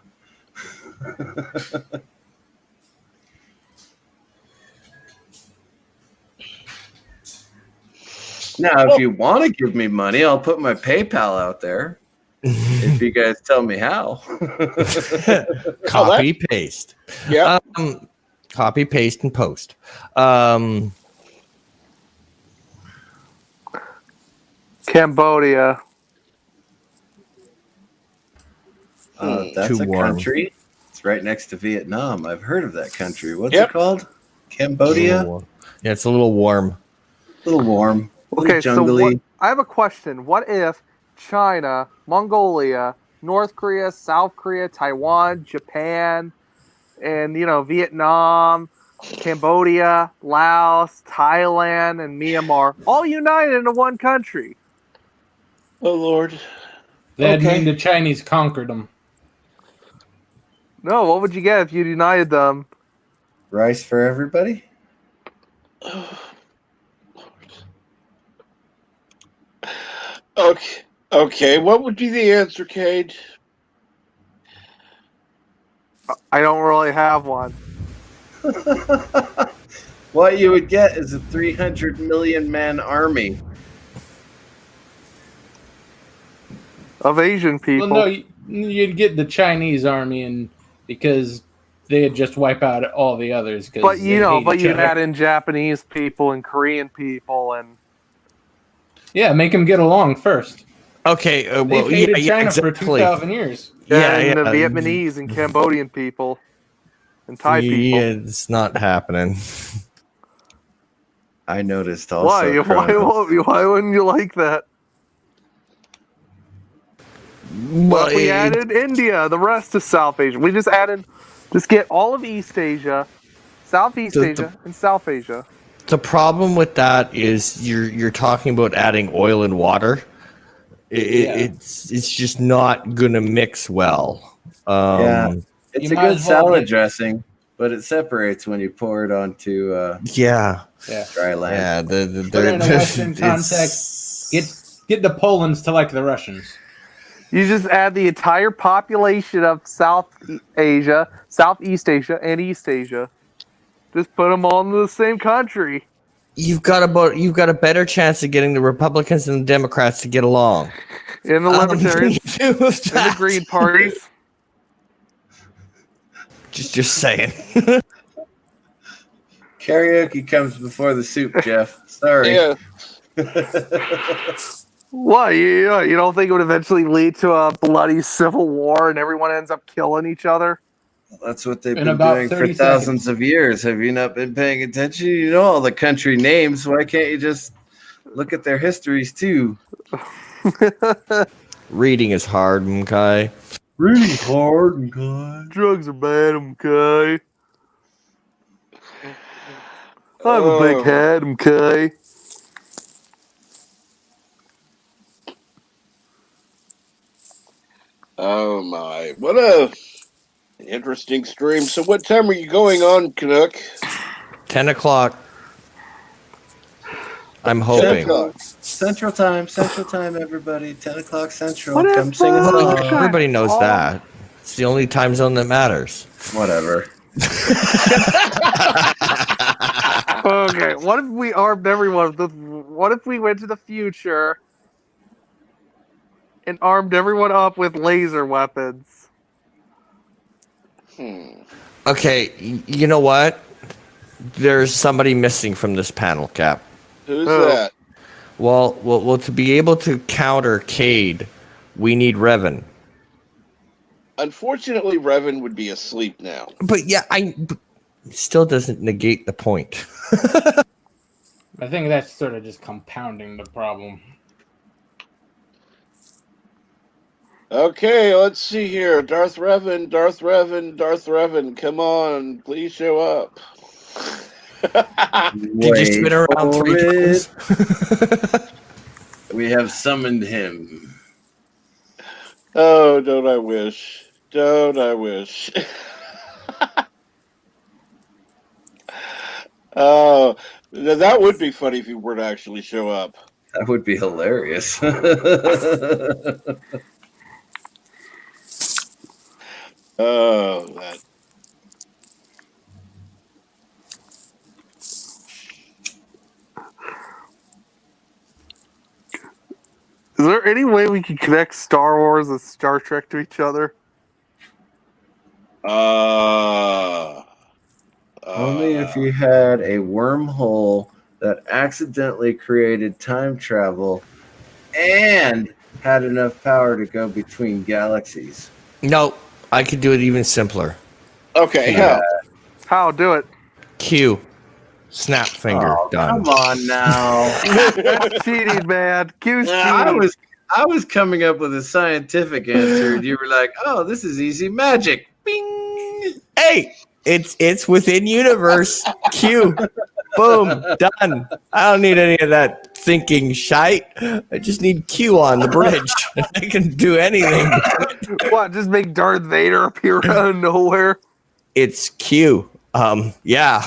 Now, if you want to give me money, I'll put my PayPal out there. If you guys tell me how. Copy, paste. Yeah. Copy, paste, and post. Cambodia. That's Too a warm. country. It's right next to Vietnam. I've heard of that country. What's Yep. it called? Cambodia? Yeah, it's a little warm. A little warm. A Okay, little so jungly. what, I have a question. What if China, Mongolia, North Korea, South Korea, Taiwan, Japan, and Vietnam Cambodia, Laos, Thailand, and Myanmar all united into one country. Oh Lord. That'd Okay. mean the Chinese conquered them. No, what would you get if you united them? Rice for everybody? Okay. Okay. What would be the answer, Cade? I don't really have one. What you would get is a 300 million man army. Of Asian people. Well, no, you'd get the Chinese army, and because they'd just wipe out all the others. But you'd you'd add in Japanese people and Korean people and yeah, make them get along first. Okay, well, They've hated China exactly. for 2,000 years. and the Vietnamese and Cambodian people and Thai people. Yeah, it's not happening. I noticed also. Why? Why wouldn't you like that? Well, We added India, the rest of South Asia. We just get all of East Asia, Southeast Asia, and South Asia. the problem with that is you're talking about adding oil and water. It's just not gonna mix well. Yeah. It's You a might good as well salad get- dressing, but it separates when you pour it onto yeah, dry land. yeah. Put it in a Western context. Get the Polands to like the Russians. You just add the entire population of South Asia, Southeast Asia, and East Asia. Just put them all in the same country. You've got a better chance of getting the Republicans and the Democrats to get along. And the Libertarians and the Green parties. Just saying. Karaoke comes before the soup, Jeff. Sorry. Yeah. What? You don't think it would eventually lead to a bloody civil war and everyone ends up killing each other? That's what they've In been about doing for 30 thousands of years. Have you not been paying attention? You know all the country names. Why can't you just look at their histories too? Reading is hard, okay? Really hard, God. Drugs are bad, okay? I have a big head, okay? Oh my! What a interesting stream. So, what time are you going on, Canuck? 10 o'clock. I'm hoping. Central time, everybody. 10 o'clock Central. What Come if, sing a uh, song. Everybody knows Oh. that. It's the only time zone that matters. Whatever. Okay, what if we armed everyone? What if we went to the future and armed everyone up with laser weapons? Okay, you know what? There's somebody missing from this panel, Cap. Who's Oh. that? Well, to be able to counter Cade, we need Revan. Unfortunately, Revan would be asleep now. But yeah, but it still doesn't negate the point. I think that's sort of just compounding the problem. Okay, let's see here. Darth Revan, come on, please show up. Did you spin around 3 times? We have summoned him. Oh, don't I wish? Don't I wish? Oh, that would be funny if he were to actually show up. That would be hilarious. Oh, that. Is there any way we can connect Star Wars and Star Trek to each other? Only if you had a wormhole that accidentally created time travel and had enough power to go between galaxies. No, I could do it even simpler. Okay, how? How? Do it. Q. Snap finger. Oh, Done. come on now. That's cheating, man. Q's cheating. I was coming up with a scientific answer, and you were like, "Oh, this is easy magic." Bing. Hey, It's within universe. Q. Boom. Done. I don't need any of that thinking shite. I just need Q on the bridge. I can do anything. What? Just make Darth Vader appear out of nowhere? It's Q. Yeah.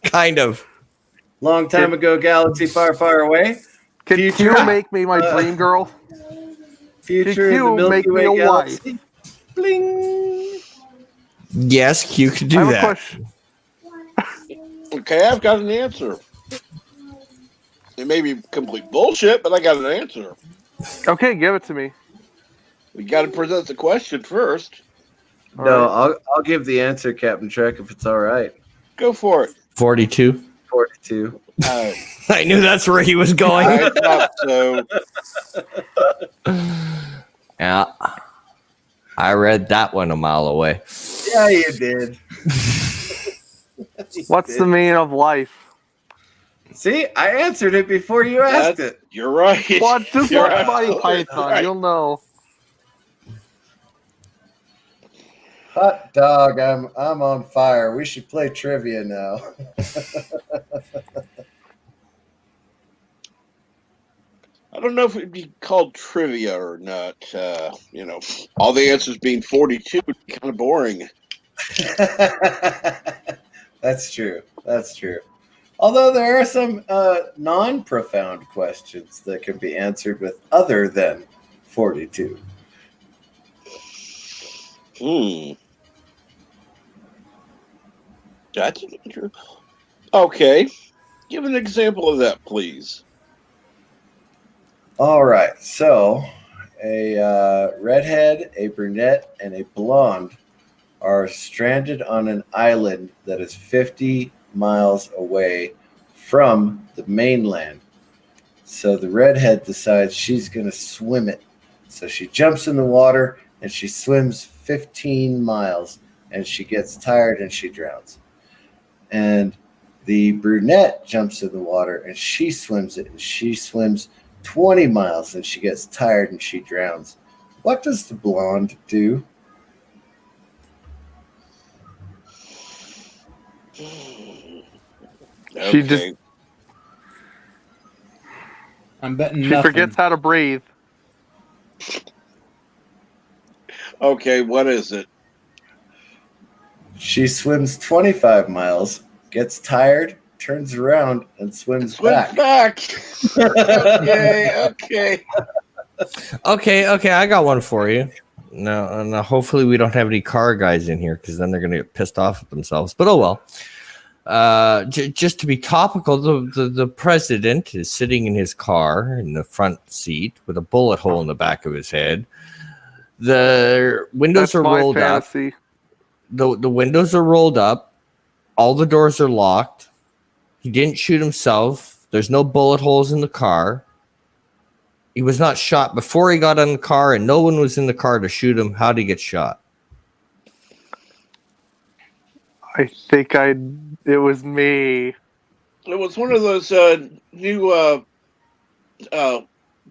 Kind of. Long time ago, galaxy far, far away. Can Future. Q make me my dream girl? Future Can in the Q Milky make me Way a wife? galaxy. Bling. Yes, Q could do I have a that. question. Okay, I've got an answer. It may be complete bullshit, but I got an answer. Okay, give it to me. We got to present the question first. No, All I'll give the answer, Captain Trek, if it's all right. Go for it. 42. 42. I knew that's where he was going. I thought so. Yeah. I read that one a mile away. Yeah, you did. What's the meaning of life? See, I answered it before you asked it. You're right. Watch, just You're watch Monty absolutely Python. right. You'll know. Hot dog, I'm on fire. We should play trivia now. I don't know if it'd be called trivia or not. All the answers being 42 would be kind of boring. That's true. That's true. Although there are some non-profound questions that can be answered with other than 42. That's true. Okay. Give an example of that, please. All right. So a redhead, a brunette, and a blonde are stranded on an island that is 50 miles away from the mainland. So the redhead decides she's going to swim it. So she jumps in the water and she swims 15 miles and she gets tired and she drowns. And the brunette jumps in the water and she swims it and she swims 20 miles and she gets tired and she drowns. What does the blonde do? She just I'm betting she nothing. forgets how to breathe. Okay, what is it? She swims 25 miles, gets tired, turns around, and swims back. Okay. Okay, I got one for you. Now, hopefully we don't have any car guys in here because then they're going to get pissed off at themselves. But oh well. Just to be topical, the president is sitting in his car in the front seat with a bullet hole in the back of his head. The windows That's are my rolled up. fantasy. The windows are rolled up. All the doors are locked. He didn't shoot himself. There's no bullet holes in the car. He was not shot before he got in the car, and no one was in the car to shoot him. How'd he get shot? I think it was me. It was one of those new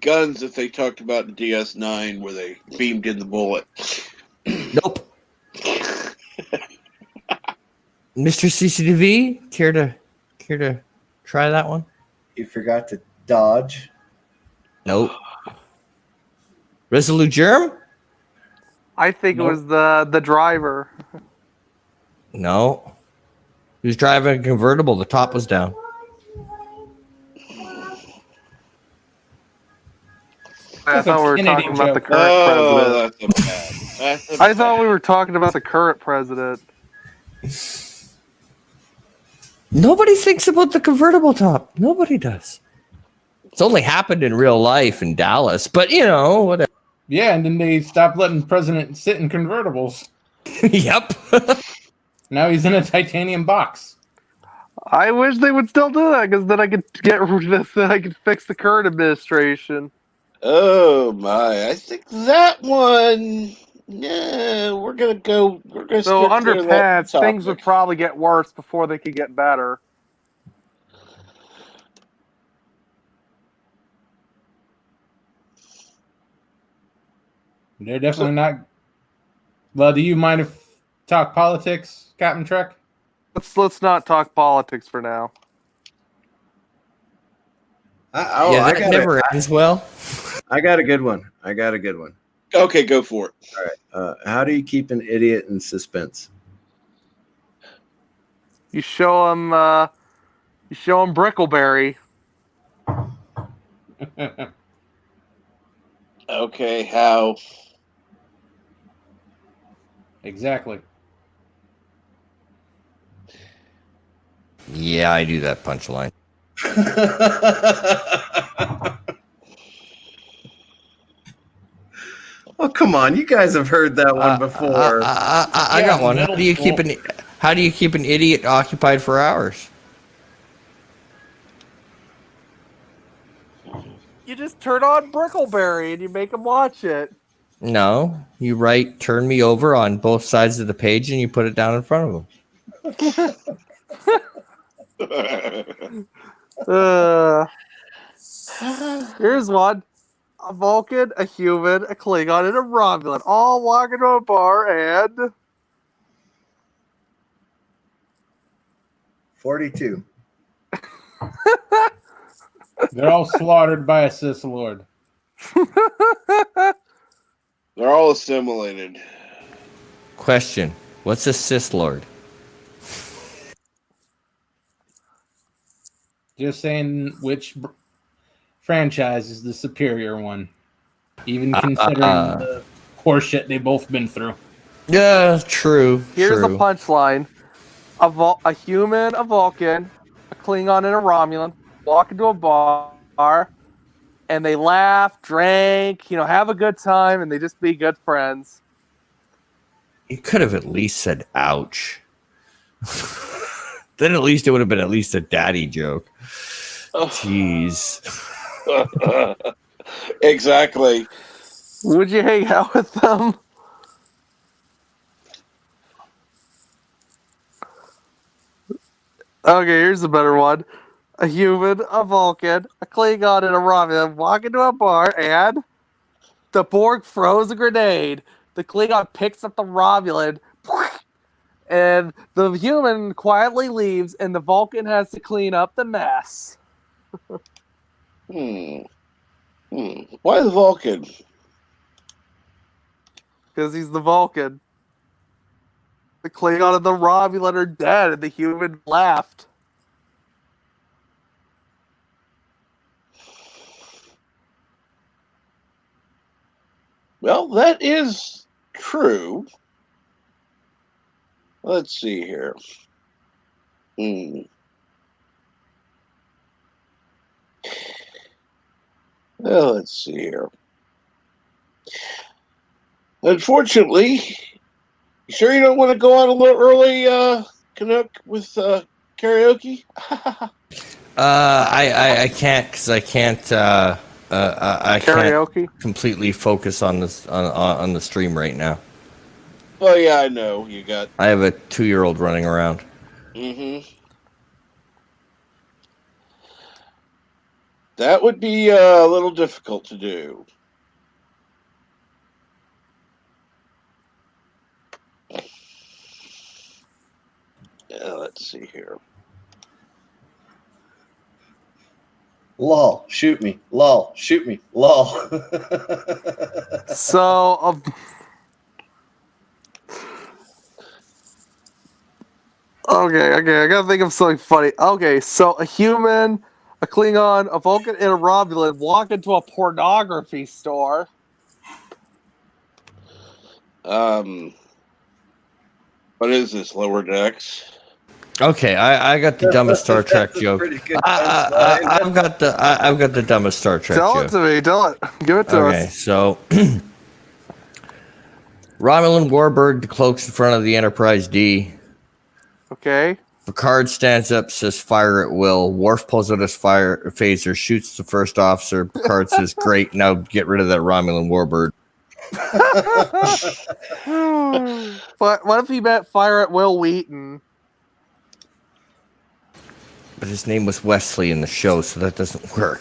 guns that they talked about in DS9 where they beamed in the bullet. Nope. Mr. CCTV, care to try that one? You forgot to dodge. Nope. Resolute Germ? I think Nope. it was the driver. No. He was driving a convertible. The top was down. I That's a thought we were Kennedy talking about the joke. current president. That's a bad. That's a I thought we were talking about the current president. Nobody thinks about the convertible top. Nobody does. It's only happened in real life in Dallas, but whatever. Yeah, and then they stopped letting presidents sit in convertibles. Yep. Now he's in a titanium box. I wish they would still do that because then I could get rid of this. Then I could fix the current administration. Oh my! I think that one. Yeah, we're gonna go. We're gonna. So steer under clear of that Pence, things would topic. probably get worse before they could get better. They're definitely not. Well, do you mind if talk politics? Captain Truck? Let's not talk politics for now. Yeah, that never ends well. I got a good one. Okay, go for it. All right. How do you keep an idiot in suspense? You show him Brickleberry. Okay, how? Exactly. Yeah, I do that punchline. Oh, come on. You guys have heard that one before. I Yeah, got one. middle How do you keep an idiot occupied for hours? You just turn on Brickleberry and you make him watch it. No, you write "turn me over" on both sides of the page and you put it down in front of them. Here's one. A Vulcan, a human, a Klingon, and a Romulan all walk into a bar and 42. They're all slaughtered by a Sith Lord. They're all assimilated. Question: what's a Sith Lord? Just saying which franchise is the superior one, even considering the horseshit they've both been through. Yeah, true. here's true. a punchline. A human, a Vulcan, a Klingon, and a Romulan walk into a bar and they laugh, drink, have a good time, and they just be good friends. You could have at least said "ouch." Then at least it would have been at least a daddy joke. Jeez. Exactly. Would you hang out with them? Okay, here's a better one. A human, a Vulcan, a Klingon, and a Romulan walk into a bar and the Borg throws a grenade. The Klingon picks up the Romulan and the human quietly leaves and the Vulcan has to clean up the mess. Why the Vulcan? Because he's the Vulcan. The Klingon and the Romulan are dead and the human laughed. Well, that is true. Let's see here. Well, let's see here. Unfortunately, you sure you don't want to go on a little early, Canuck, with karaoke? I can't because I can't. I Karaoke? can't completely focus on this on the stream right now. Well, yeah, I know you got. I have a 2-year-old running around. That would be a little difficult to do. Let's see here. Lol, shoot me. Lol, shoot me. Lol. So, okay, I gotta think of something funny. Okay, so a human, a Klingon, a Vulcan, and a Romulan walk into a pornography store. What is this, Lower Decks? Okay, I got the dumbest Star Trek That's a joke. pretty good I've got the dumbest Star Trek Tell joke. it to me. Tell it. Give it to Okay, us. so Romulan Warbird decloaks in front of the Enterprise D. Okay. Picard stands up, says "fire at will." Worf pulls out his phaser, shoots the first officer. Picard says, "Great, now get rid of that Romulan Warbird." But what if he meant fire at Will Wheaton? But his name was Wesley in the show, so that doesn't work.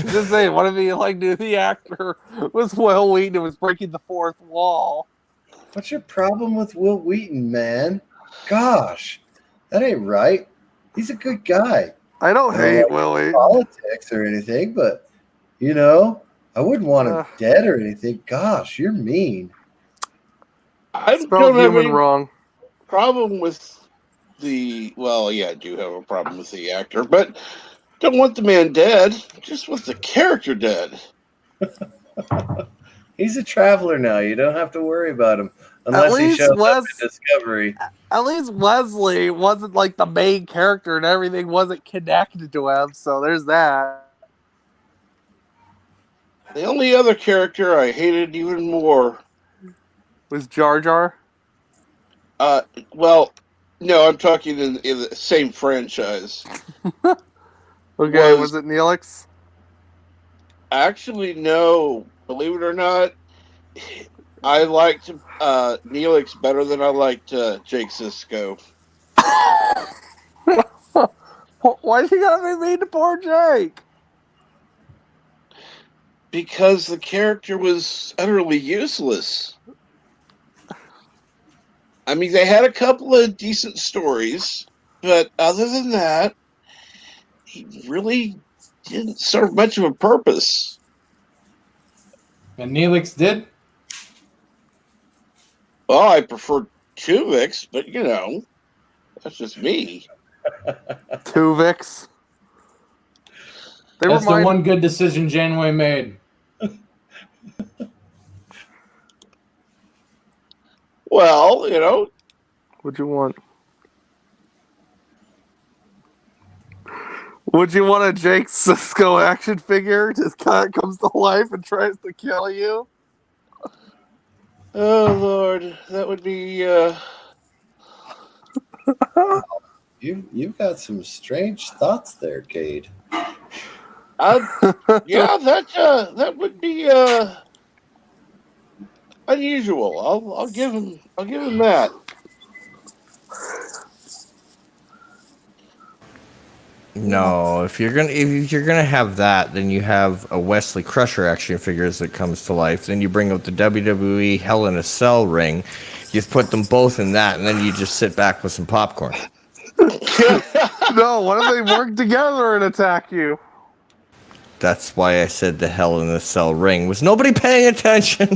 Just saying, what if he knew the actor was Will Wheaton and was breaking the fourth wall? What's your problem with Will Wheaton, man? Gosh, that ain't right. He's a good guy. I don't I hate don't like Willie. politics or anything, but I wouldn't want him Uh. dead or anything. Gosh, you're mean. I Spelled don't have human any wrong. problem with I do have a problem with the actor, but don't want the man dead. Just want the character dead. He's a traveler now. You don't have to worry about him At unless he least shows up Wes, in Discovery. at least Wesley wasn't like the main character, and everything wasn't connected to him. So there's that. The only other character I hated even more. Was Jar Jar? Well, no, I'm talking in the same franchise. Okay, was it Neelix? Actually no. Believe it or not, I liked Neelix better than I liked Jake Sisko. Why you gotta be mean to poor Jake? Because the character was utterly useless. I mean, they had a couple of decent stories, but other than that, he really didn't serve much of a purpose. And Neelix did. Well, I prefer Tuvix, but that's just me. Tuvix. That's the one good decision Janeway made. Well, What'd you want? Would you want a Jake Sisko action figure? Just kind of comes to life and tries to kill you? oh Lord, that would be. You've got some strange thoughts there, Cade. Yeah, that would be unusual. I'll give him that. No, if you're gonna have that, then you have a Wesley Crusher action figures that comes to life. Then you bring out the WWE Hell in a Cell ring. You put them both in that, and then you just sit back with some popcorn. No, what if they work together and attack you? That's why I said the Hell in a Cell ring. Was nobody paying attention?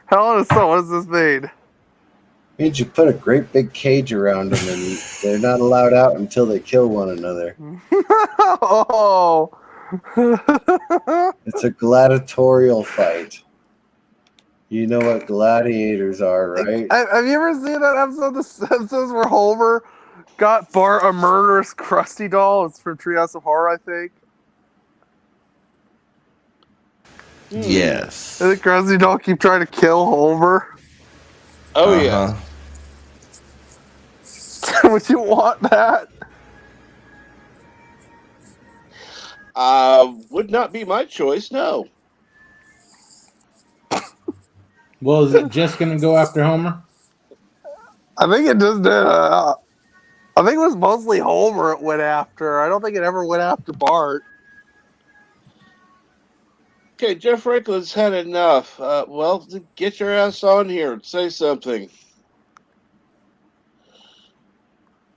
Hell in a Cell, what does this mean? Means you put a great big cage around them, and they're not allowed out until they kill one another. Oh. It's a gladiatorial fight. You know what gladiators are, right? Have you ever seen that episode of The Simpsons where Homer got Bart a murderous Krusty doll? It's from Treehouse of Horror, I think. Yes. And the Krusty doll keep trying to kill Homer. Oh yeah. Would you want that? Would not be my choice. No. Well, is it just going to go after Homer? I think it just did. I think it was mostly Homer it went after. I don't think it ever went after Bart. Okay, Jeff Franklin's had enough. Well, get your ass on here and say something.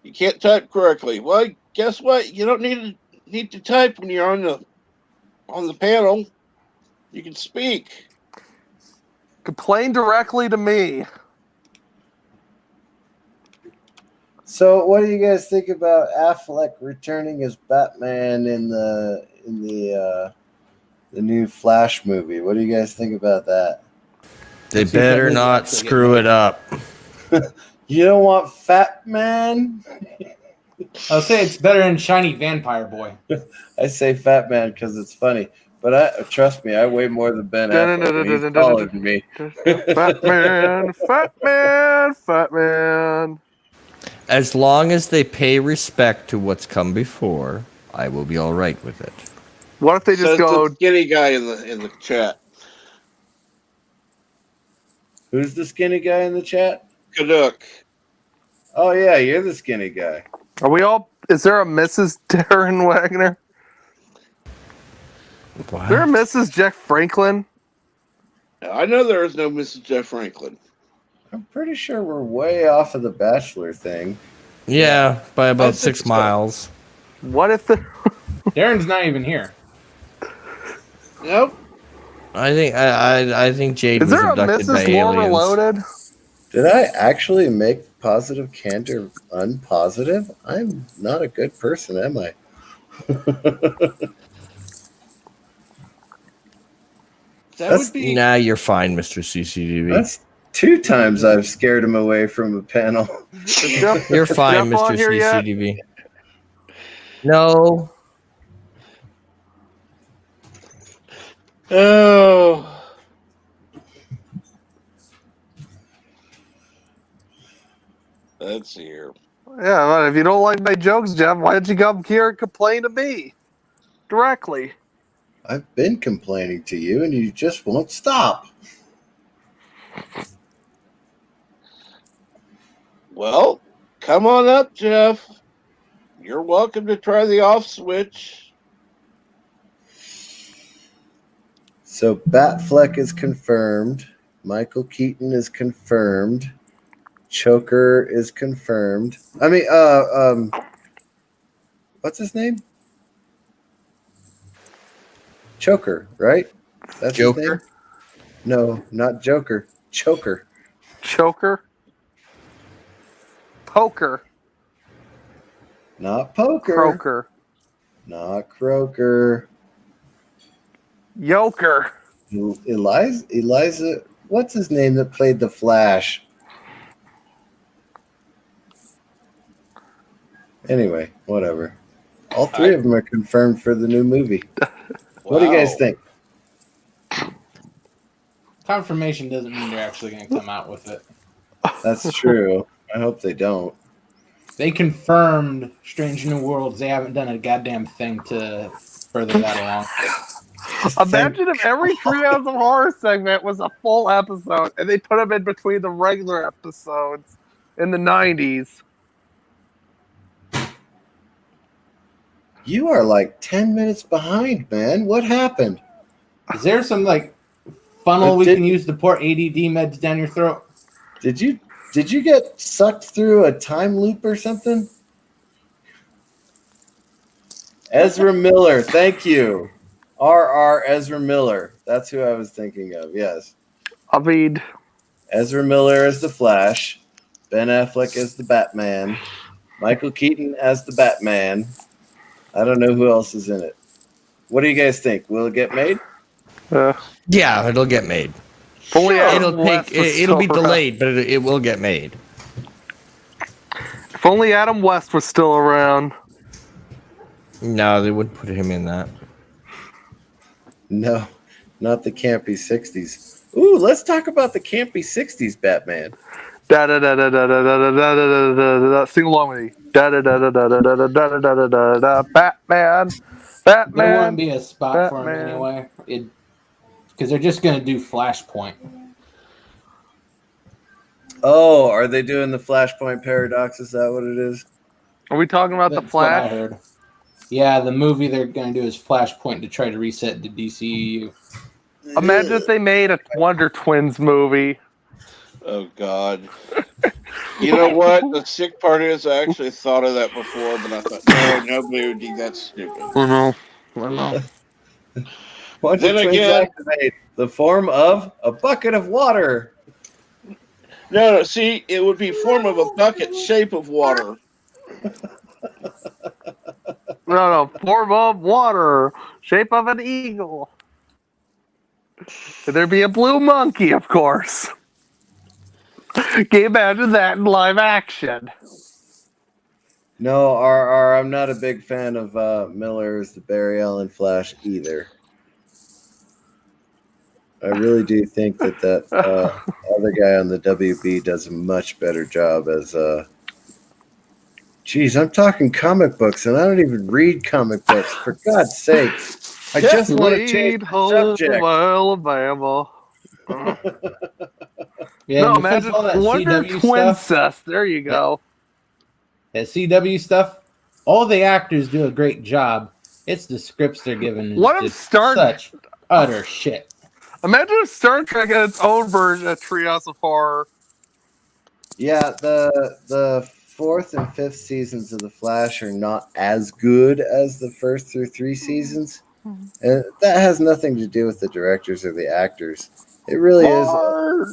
You can't type correctly. Well, guess what? You don't need to type when you're on the panel. You can speak. Complain directly to me. So, what do you guys think about Affleck returning as Batman in the new Flash movie? What do you guys think about that? They better not screw it up. You don't want Fat Man? I'll say it's better than Shiny Vampire Boy. I say Fat Man because it's funny. But trust me, I weigh more than Ben Affleck. And he's taller than me. Fat man, fat man, fat man. As long as they pay respect to what's come before, I will be all right with it. What if they just Says go? the skinny guy in the chat. Who's the skinny guy in the chat? Canuck. Oh, yeah, you're the skinny guy. Are we all? Is there a Mrs. Darren Wagner? What? Is there a Mrs. Jeff Franklin? I know there is no Mrs. Jeff Franklin. I'm pretty sure we're way off of the Bachelor thing. Yeah, by about I think 6 so. miles. What if the Darren's not even here. Nope. I think Jade is was there a abducted by Mrs. Lore aliens. Reloaded? Did I actually make positive candor unpositive? I'm not a good person, am I? That That's- would be. Nah, you're fine, Mr. CCTV. That's 2 times I've scared him away from a panel. Is Jeff, You're is fine, Jeff on Mr. here yet? CCTV. No. Oh. Let's see here. Yeah, well, if you don't like my jokes, Jeff, why don't you come here and complain to me directly? I've been complaining to you, and you just won't stop. Well, come on up, Jeff. You're welcome to try the off switch. So Batfleck is confirmed. Michael Keaton is confirmed. Choker is confirmed. I mean, what's his name? Choker, right? That's his name? Joker? No, not Joker. Choker. Choker? Poker. Not Poker. Croaker. Not Croker. Yoker. Eliza, what's his name that played the Flash? Anyway, whatever. All 3 of them are confirmed for the new movie. What do you guys Wow. think? Confirmation doesn't mean they're actually going to come out with it. That's true. I hope they don't. They confirmed Strange New Worlds. They haven't done a goddamn thing to further that along. Imagine if every Treehouse of Horror segment was a full episode and they put them in between the regular episodes in the 90s. You are like 10 minutes behind, man. What happened? Is there some like funnel we Did- can use to pour ADD meds down your throat? Did you get sucked through a time loop or something? Ezra Miller, thank you. R.R. Ezra Miller. That's who I was thinking of. Yes. I mean, Ezra Miller as the Flash, Ben Affleck as the Batman, Michael Keaton as the Batman. I don't know who else is in it. What do you guys think? Will it get made? Yeah, it'll get made. if only Adam It'll West take. was It'll be still around. delayed, but it will get made. If only Adam West was still around. No, they wouldn't put him in that. No, not the campy 60s. Ooh, let's talk about the campy 60s Batman. Da da da da da da da da da da da da. Sing along with me. Da da da da da da da da da da da da da. Batman, There wouldn't Batman. be a spot for him Batman. anyway. Because they're just going to do Flashpoint. Oh, are they doing the Flashpoint Paradox? Is that what it is? Are we talking about the That's what I Flash? heard. Yeah, the movie they're going to do is Flashpoint to try to reset the DCU. Imagine if they made a Wonder Twins movie. Oh God. You know what? The sick part is I actually thought of that before, but I thought, no, nobody would think that's stupid. I know. Wonder Then Twins again- activate the form of a bucket of water. No, see, it would be form of a bucket shape of water. No, form of water, shape of an eagle. Could there be a blue monkey, of course? Can you imagine that in live action? No, RR, I'm not a big fan of Miller as the Barry Allen Flash either. I really do think that other guy on the WB does a much better job as Geez, I'm talking comic books, and I don't even read comic books. For God's sake, I just want to change Lead the home, subject. Alabama. Yeah, No, and defense imagine all that Wonder CW Twin stuff. Cess. There you go. That CW stuff, all the actors do a great job. It's the scripts they're given. is What if just Star- such utter shit. Imagine if Star Trek had its own version of Treehouse of Horror. Yeah, the fourth and fifth seasons of The Flash are not as good as the first through three seasons. And that has nothing to do with the directors or the actors. It really is. Hard.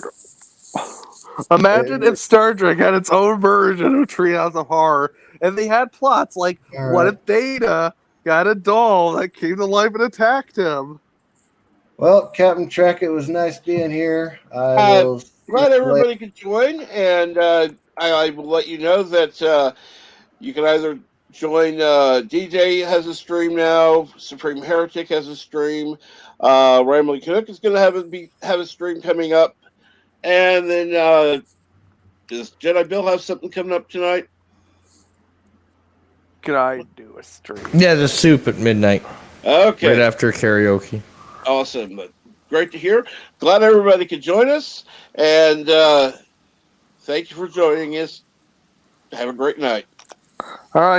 Imagine if Star Trek had its own version of Treehouse of Horror, and they had plots like, All what right. if Data got a doll that came to life and attacked him? Well, Captain Trek, it was nice being here. I Uh, will. See Glad you later. everybody could join, and I will let you know that you can either join. DJ has a stream now. Supreme Heretic has a stream. Rambling Canuck is going to have a stream coming up, and then does Jedi Bill have something coming up tonight? Could I do a stream? Yeah, the soup at midnight, Okay, right after karaoke. awesome. But great to hear. Glad everybody could join us, and thank you for joining us. Have a great night. All right.